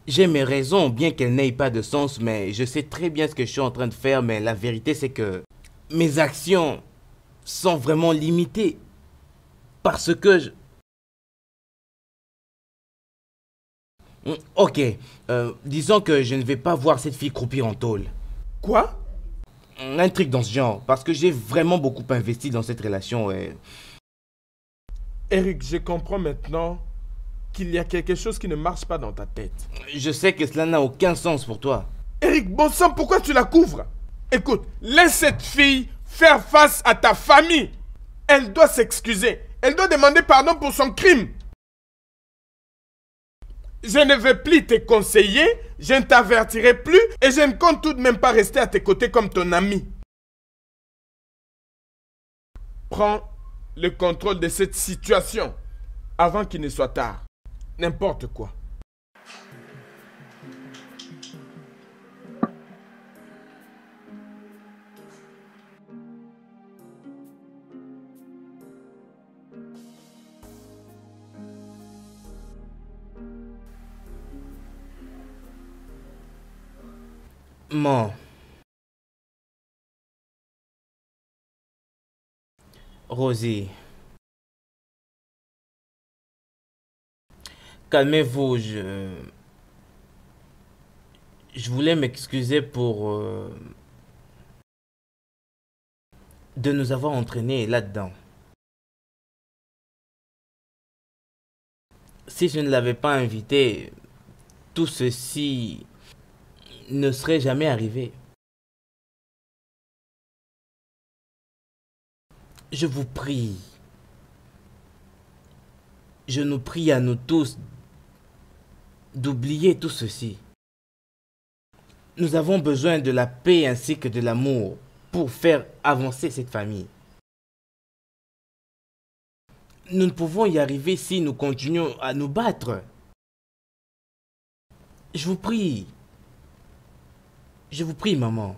J'ai mes raisons, bien qu'elles n'aient pas de sens, mais je sais très bien ce que je suis en train de faire, mais la vérité c'est que mes actions sont vraiment limitées. Parce que Ok, disons que je ne vais pas voir cette fille croupir en tôle. Quoi? un truc dans ce genre. Parce que j'ai vraiment beaucoup investi dans cette relation. Et... Eric, je comprends maintenant qu'il y a quelque chose qui ne marche pas dans ta tête. Je sais que cela n'a aucun sens pour toi. Eric, bon sang, pourquoi tu la couvres? Écoute, laisse cette fille faire face à ta famille. Elle doit s'excuser. Elle doit demander pardon pour son crime. Je ne vais plus te conseiller, je ne t'avertirai plus et je ne compte tout de même pas rester à tes côtés comme ton ami. Prends le contrôle de cette situation avant qu'il ne soit tard. N'importe quoi. Maman. Rosie. Calmez-vous, je voulais m'excuser pour de nous avoir entraînés là-dedans. Si je ne l'avais pas invité, tout ceci ne serait jamais arrivé. Je vous prie, je nous prie à nous tous d'oublier tout ceci. Nous avons besoin de la paix ainsi que de l'amour pour faire avancer cette famille. Nous ne pouvons y arriver si nous continuons à nous battre. Je vous prie, maman.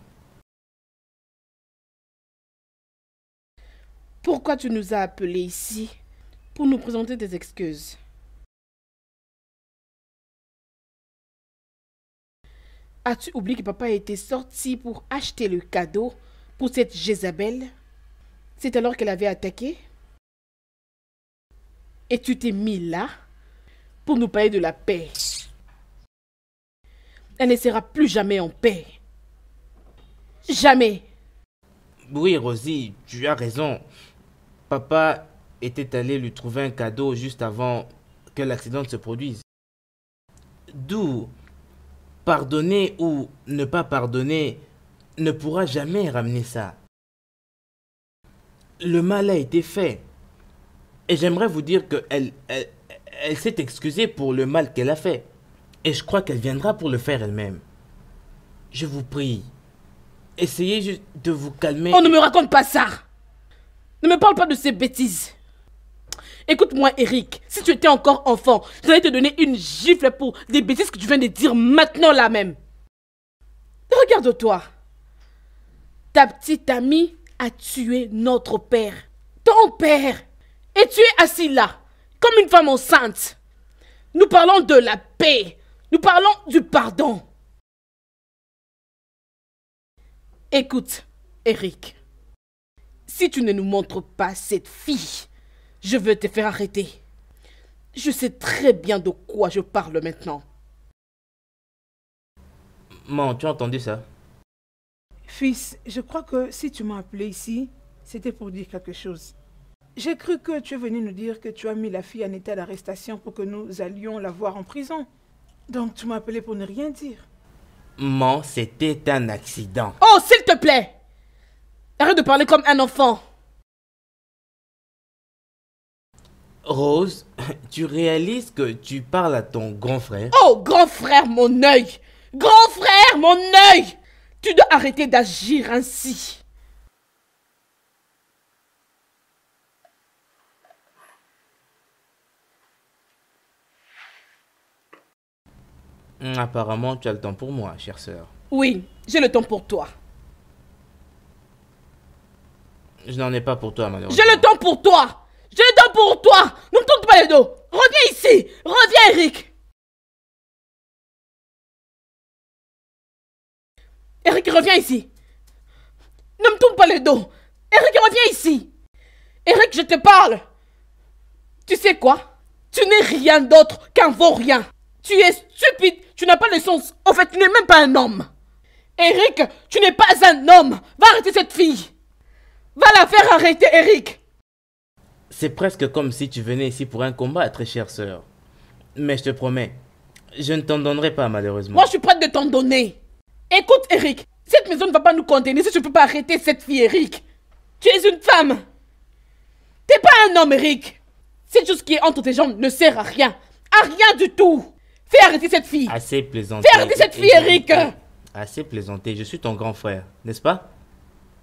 Pourquoi tu nous as appelés ici pour nous présenter des excuses? As-tu oublié que papa était sorti pour acheter le cadeau pour cette Jézabel? C'est alors qu'elle avait attaqué? Et tu t'es mis là pour nous parler de la paix. Elle ne sera plus jamais en paix. Jamais. Oui, Rosie, tu as raison. Papa était allé lui trouver un cadeau juste avant que l'accident se produise. D'où pardonner ou ne pas pardonner ne pourra jamais ramener ça. Le mal a été fait. Et j'aimerais vous dire qu'elle s'est excusée pour le mal qu'elle a fait. Et je crois qu'elle viendra pour le faire elle-même. Je vous prie, essayez juste de vous calmer. Oh, ne me raconte pas ça! Ne me parle pas de ces bêtises. Écoute-moi, Eric, si tu étais encore enfant, j'allais te donner une gifle pour des bêtises que tu viens de dire maintenant là même. Regarde-toi. Ta petite amie a tué notre père. Ton père. Et tu es assis là, comme une femme enceinte. Nous parlons de la paix. Nous parlons du pardon. Écoute, Eric. Si tu ne nous montres pas cette fille, je veux te faire arrêter. Je sais très bien de quoi je parle maintenant. Maman, tu as entendu ça? Fils, je crois que si tu m'as appelé ici, c'était pour dire quelque chose. J'ai cru que tu es venu nous dire que tu as mis la fille en état d'arrestation pour que nous allions la voir en prison. Donc tu m'as appelé pour ne rien dire. Maman, c'était un accident. Oh, s'il te plaît! Arrête de parler comme un enfant. Rose, tu réalises que tu parles à ton grand frère? Oh, grand frère, mon œil! Grand frère, mon œil! Tu dois arrêter d'agir ainsi. Apparemment, tu as le temps pour moi, chère sœur. Oui, j'ai le temps pour toi. Je n'en ai pas pour toi, malheureusement. J'ai le temps pour toi! J'ai le temps pour toi! Ne me tourne pas le dos! Reviens ici! Reviens, Eric! Eric, reviens ici! Ne me tourne pas le dos! Eric, reviens ici! Eric, je te parle! Tu sais quoi? Tu n'es rien d'autre qu'un vaurien! Tu es stupide! Tu n'as pas de sens! En fait, tu n'es même pas un homme! Eric, tu n'es pas un homme. Va arrêter cette fille. Va la faire arrêter, Eric. C'est presque comme si tu venais ici pour un combat, très chère sœur. Mais je te promets, je ne t'en donnerai pas malheureusement. Moi, je suis prête de t'en donner. Écoute, Eric, cette maison ne va pas nous contenir si je ne peux pas arrêter cette fille, Eric. Tu es une femme. T'es pas un homme, Eric. Cette chose qui est entre tes jambes ne sert à rien. À rien du tout. Fais arrêter cette fille. Assez plaisanté. Fais arrêter cette fille, Eric. Assez plaisanté. Je suis ton grand frère, n'est-ce pas?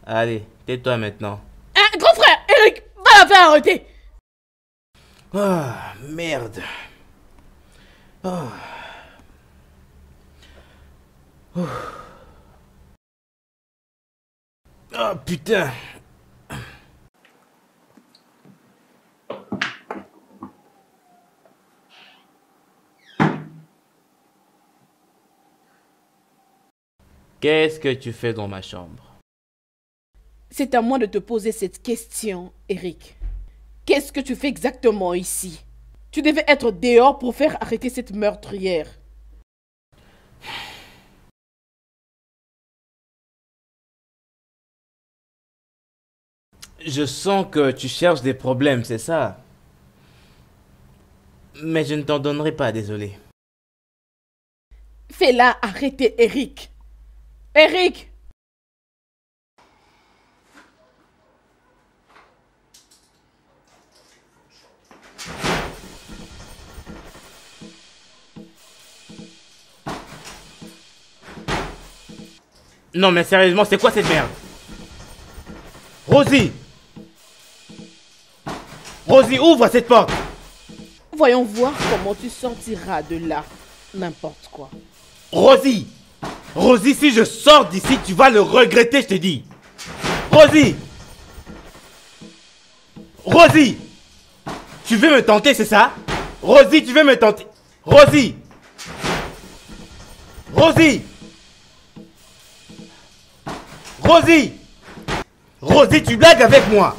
Allez, tais-toi maintenant. Un grand frère, Eric, va la faire arrêter. Ah, merde. Oh. Oh. Oh, putain. Qu'est-ce que tu fais dans ma chambre? C'est à moi de te poser cette question, Eric. Qu'est-ce que tu fais exactement ici? Tu devais être dehors pour faire arrêter cette meurtrière. Je sens que tu cherches des problèmes, c'est ça? Mais je ne t'en donnerai pas, désolé. Fais-la arrêter, Eric. Eric! Non mais sérieusement, c'est quoi cette merde? Rosie! Rosie, ouvre cette porte! Voyons voir comment tu sortiras de là. N'importe quoi. Rosie! Rosie, si je sors d'ici, tu vas le regretter, je te dis! Rosie! Rosie! Tu veux me tenter, c'est ça? Rosie, tu veux me tenter? Rosie! Rosie! Rosie! Rosie, tu blagues avec moi!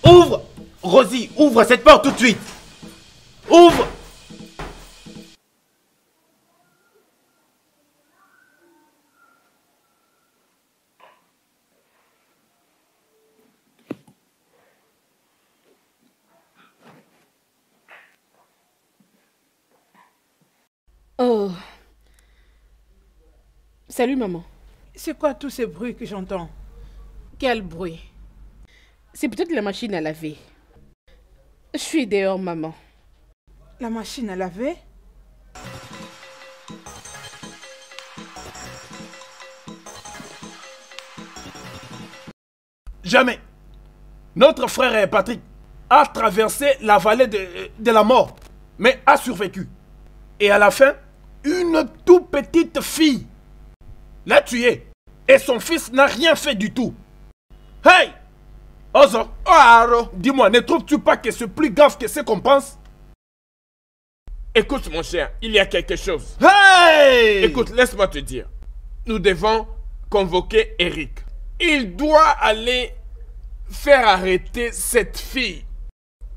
Ouvre! Rosie, ouvre cette porte tout de suite! Ouvre! Oh. Salut, maman. C'est quoi tous ces bruits que j'entends? Quel bruit? C'est peut-être la machine à laver. Je suis dehors, maman. La machine à laver? Jamais. Notre frère Patrick a traversé la vallée de la mort, mais a survécu. Et à la fin, une toute petite fille l'a tué. Et son fils n'a rien fait du tout. Hey! Ozo, dis-moi, ne trouves-tu pas que c'est plus grave que ce qu'on pense? Écoute mon cher, il y a quelque chose. Hey! Écoute, laisse-moi te dire. Nous devons convoquer Eric. Il doit aller faire arrêter cette fille.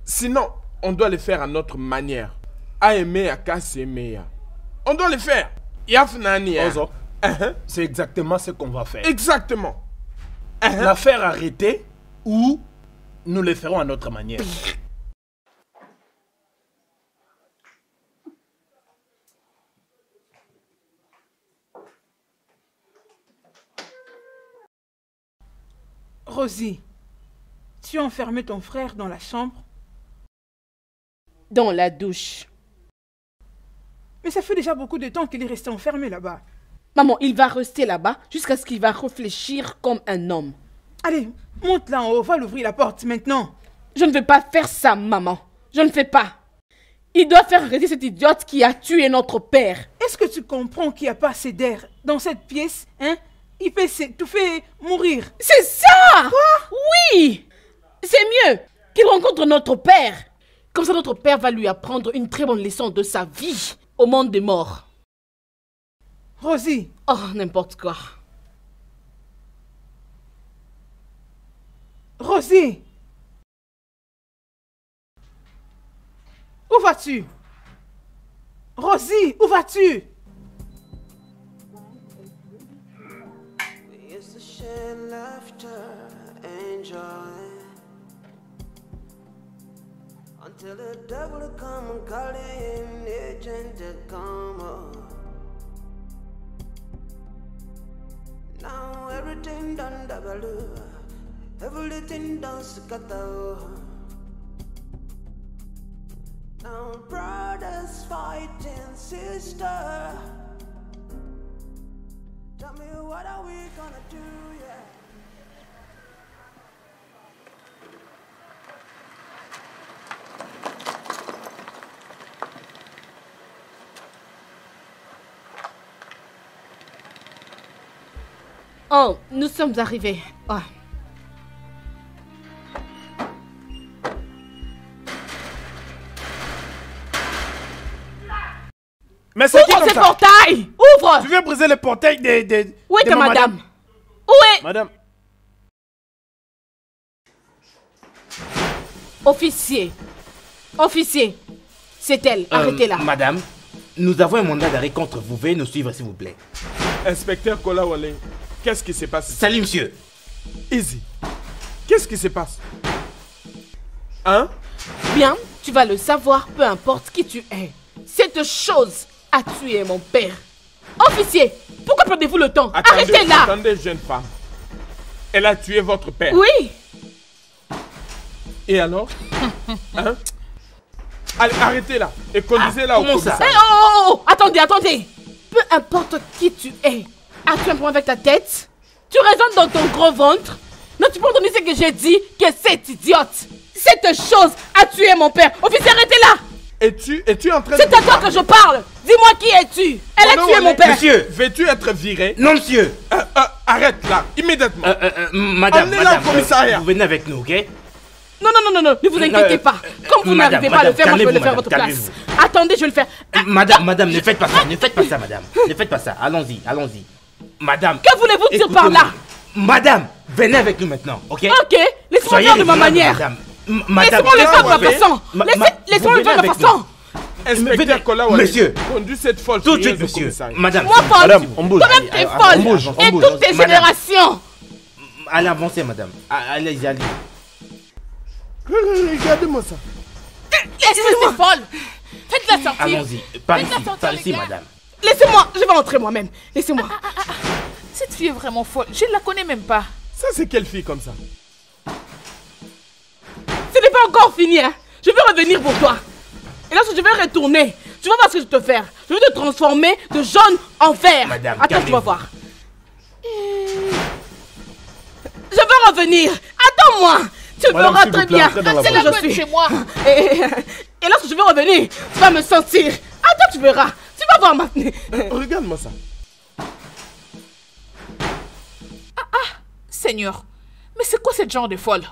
Sinon, on doit le faire à notre manière. Aemea Kasemea. On doit le faire. Yafnania. Ozo, c'est exactement ce qu'on va faire. Exactement. La faire arrêter ou nous le ferons à notre manière. Rosie, tu as enfermé ton frère dans la chambre? Dans la douche. Mais ça fait déjà beaucoup de temps qu'il est resté enfermé là-bas. Maman, il va rester là-bas jusqu'à ce qu'il va réfléchir comme un homme. Allez, monte là en haut, va l'ouvrir la porte maintenant. Je ne veux pas faire ça, maman. Je ne fais pas. Il doit faire arrêter cet idiote qui a tué notre père. Est-ce que tu comprends qu'il n'y a pas assez d'air dans cette pièce, hein? Il peut s'étouffer, mourir. C'est ça! Quoi? Oui! C'est mieux qu'il rencontre notre père. Comme ça, notre père va lui apprendre une très bonne leçon de sa vie au monde des morts. Rosie. Oh, n'importe quoi. Rosie. Où vas-tu? Rosie, où vas-tu? and laughter and joy. Until the devil come and call him agent to come up. Now everything done double, everything done scatter. Now brothers fighting sister. Tell me what are we gonna do, yeah. Oh, nous sommes arrivés. Oh. Mais c'est qui ouvre comme ce ça? portail! Ouvre! Tu viens briser le portail des Où est ta madame? Où est? Madame. Officier. Officier. C'est elle. Arrêtez-la. Madame, nous avons un mandat d'arrêt contre vous. Veuillez nous suivre, s'il vous plaît. Inspecteur Kolawole, qu'est-ce qui se passe? Salut, monsieur. Easy. Qu'est-ce qui se passe? Hein? Bien, tu vas le savoir, peu importe qui tu es. Cette chose a tué mon père. Officier, pourquoi perdez-vous le temps? Arrêtez-la! Attendez, jeune femme. Elle a tué votre père. Oui. Et alors? Hein? Allez, arrêtez-la et conduisez-la au commissariat. Oh, attendez, attendez. Peu importe qui tu es, as-tu un problème avec ta tête? Tu raisonnes dans ton gros ventre? Non, tu peux entendre ce que j'ai dit, que cette idiote, cette chose a tué mon père. Officier, arrêtez-la! Es-tu en train de... C'est à toi que je parle. Dis-moi qui es-tu? Elle a tué mon père. Monsieur! Veux-tu être viré? Non, monsieur! Arrête là, immédiatement. Madame, Emmenez-la au commissariat. vous venez avec nous, ok? Non, ne vous inquiétez pas. Comme vous n'arrivez pas à le faire, moi je vais le faire à votre place. Attendez, je vais le faire. Madame, ne faites pas ça, ne faites pas ça, madame. Ne faites pas ça, allons-y, allons-y. Madame... Que voulez-vous dire par là? Madame, venez avec nous maintenant, ok? Ok, laissez-moi faire de ma manière. Laissez-moi le faire de ma façon. Laissez-moi le faire de ma façon. Inspecteur Kolawole, monsieur, conduis cette folle tout de suite, au monsieur. commissariat. Madame, Moi, folle. Madame, on bouge. Toi-même, t'es folle. Et toutes tes générations. allez avancer, madame. Allez-y, allez. Regardez-moi ça. Laissez-moi folle. Faites-la sortir. Allons-y, par ici, Faites-la sortir, les gars. madame. Laissez-moi, je vais rentrer moi-même. Laissez-moi. Cette fille est vraiment folle. Je ne la connais même pas. Ça, c'est quelle fille comme ça? Ce n'est pas encore fini, hein. Je vais revenir pour toi. Et lorsque je vais retourner, tu vas voir ce que je vais te faire. Je vais te transformer de jaune en vert. Madame, attends, tu vas calmez-vous. voir. Je vais revenir. Attends-moi. Tu Madame, verras s'il vous très plaît, bien. entrez dans la C'est là voiture. que je suis. Chez moi. Et lorsque je vais revenir, tu vas me sentir. Attends, tu verras. Tu vas voir ma... Regarde-moi ça. Seigneur, mais c'est quoi ce genre de folle?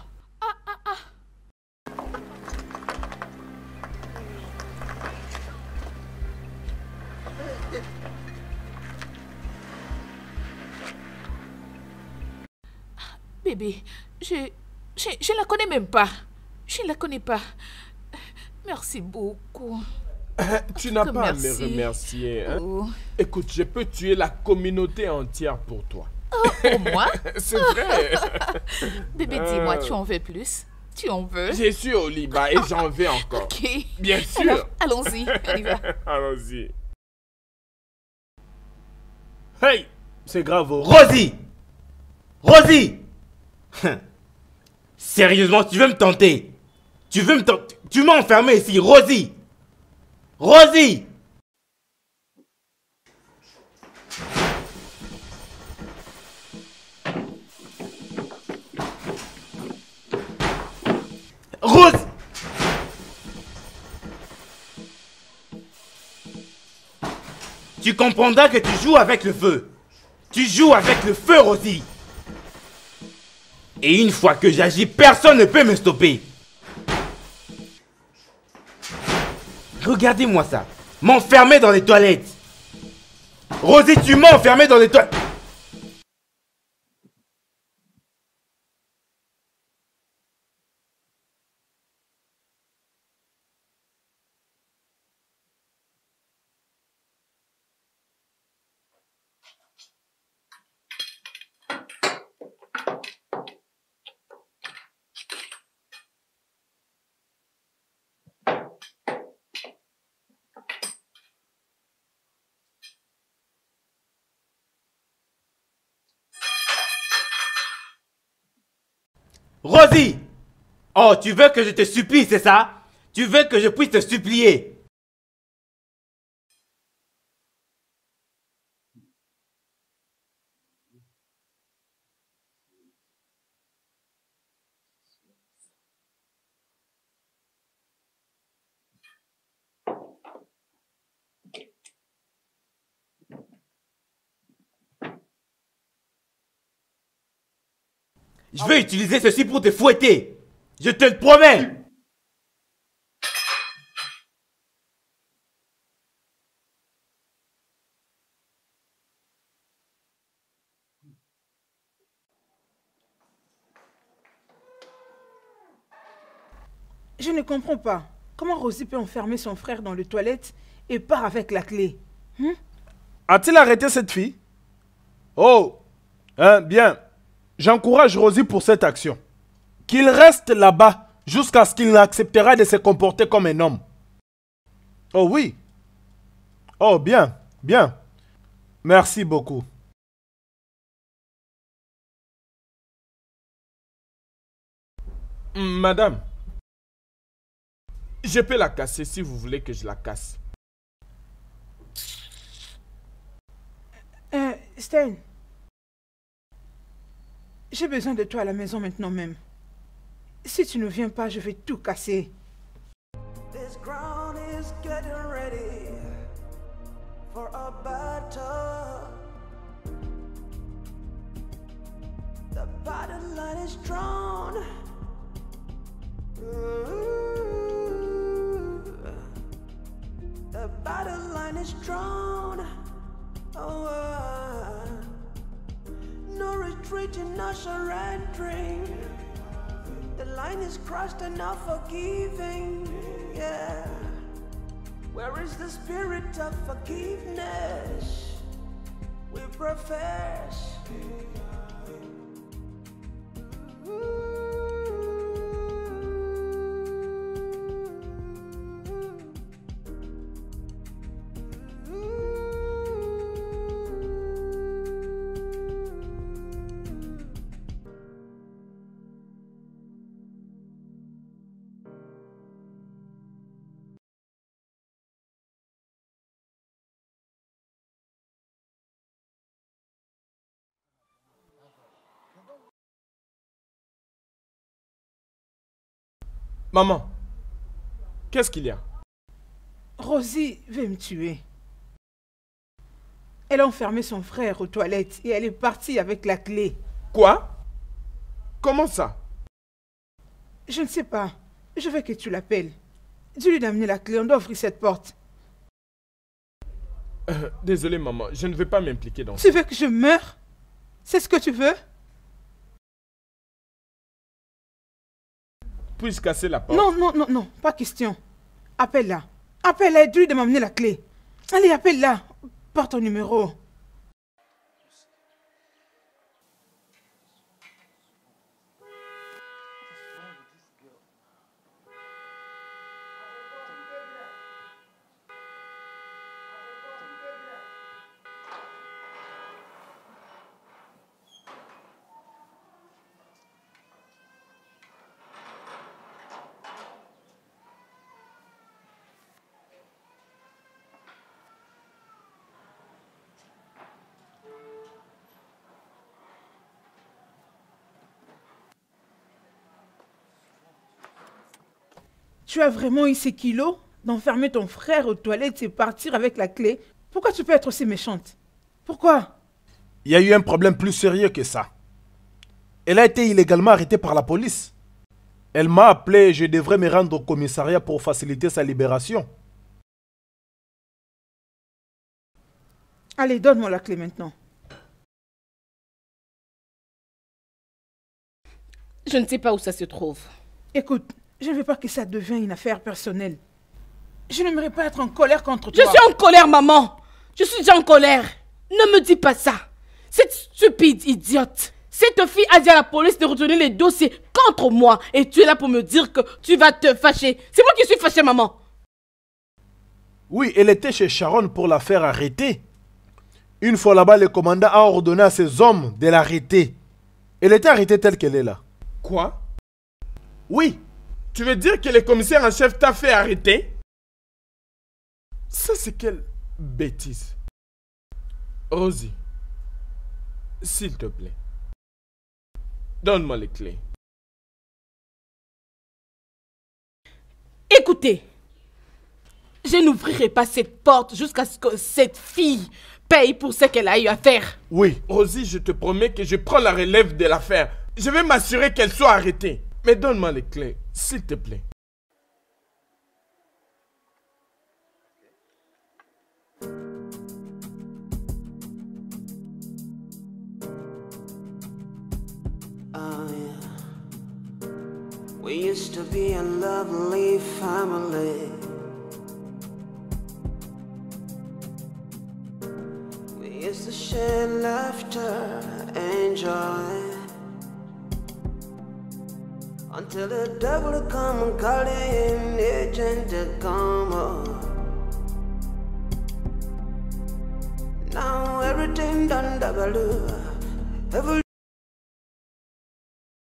Bébé, je la connais même pas. Je ne la connais pas. Merci beaucoup. Tu n'as pas à me Merci. remercier. Hein? Oh. Écoute, je peux tuer la communauté entière pour toi. Pour moi? C'est vrai. Bébé, dis-moi, tu en veux plus? Tu en veux? Je suis au Liban et j'en vais encore. Ok. Bien sûr. Alors, allons-y, on y va. Allons-y. Hey, c'est grave. Oh. Rosie! Rosie! Sérieusement, tu veux me tenter? Tu veux me tenter? Tu m'as enfermé ici, Rosie! Rosie! Rose! Tu comprendras que tu joues avec le feu. Tu joues avec le feu, Rosie. Et une fois que j'agis, personne ne peut me stopper. Regardez-moi ça. M'enfermer dans les toilettes. Rosie, tu m'as enfermé dans les toilettes. Rosie! Oh, tu veux que je te supplie, c'est ça? Tu veux que je puisse te supplier? Je vais utiliser ceci pour te fouetter. Je te le promets. Je ne comprends pas. Comment Rosie peut enfermer son frère dans les toilettes et part avec la clé? A-t-il arrêté cette fille? Oh, bien. J'encourage Rosie pour cette action. Qu'il reste là-bas jusqu'à ce qu'il acceptera de se comporter comme un homme. Oh oui. Oh bien, bien. Merci beaucoup. Madame, je peux la casser si vous voulez que je la casse. Stan, j'ai besoin de toi à la maison maintenant même. Si tu ne viens pas, je vais tout casser. This ground is getting ready for a battle. The battle line is drawn. The battle line is drawn. Oh, no retreating, no surrendering. The line is crossed and not forgiving. Yeah. Where is the spirit of forgiveness we profess? Maman, qu'est-ce qu'il y a? Rosie veut me tuer. Elle a enfermé son frère aux toilettes et elle est partie avec la clé. Quoi? Comment ça? Je ne sais pas. Je veux que tu l'appelles. Dis-lui d'amener la clé, on doit ouvrir cette porte. Désolé maman, je ne veux pas m'impliquer dans ça. Tu veux que je meure? C'est ce que tu veux? Puis-je casser la porte? Non, non, non, non, pas question. Appelle-la. Appelle-la et dis-lui de m'amener la clé. Allez, appelle-la. Porte ton numéro. Tu as vraiment eu ces kilos d'enfermer ton frère aux toilettes et partir avec la clé? Pourquoi tu peux être aussi méchante? Pourquoi? Il y a eu un problème plus sérieux que ça. Elle a été illégalement arrêtée par la police. Elle m'a appelé et je devrais me rendre au commissariat pour faciliter sa libération. Allez, donne-moi la clé maintenant. Je ne sais pas où ça se trouve. Écoute, je ne veux pas que ça devienne une affaire personnelle. Je n'aimerais pas être en colère contre toi. Je suis en colère, maman. Je suis déjà en colère. Ne me dis pas ça. Cette stupide idiote. Cette fille a dit à la police de retourner les dossiers contre moi. Et tu es là pour me dire que tu vas te fâcher. C'est moi qui suis fâchée, maman. Oui, elle était chez Sharon pour la faire arrêter. Une fois là-bas, le commandant a ordonné à ses hommes de l'arrêter. Elle était arrêtée telle qu'elle est là. Quoi? Oui. Tu veux dire que le commissaire en chef t'a fait arrêter? Ça, c'est quelle bêtise. Rosie, s'il te plaît, donne-moi les clés. Écoutez, je n'ouvrirai pas cette porte jusqu'à ce que cette fille paye pour ce qu'elle a eu à faire. Oui, Rosie, je te promets que je prends la relève de l'affaire. Je vais m'assurer qu'elle soit arrêtée. Mais donne-moi les clés, s'il te plaît. Oh yeah. We used to be a lovely family. We used to share laughter and joy. Until the devil come and call him agent to come on. Now everything done double.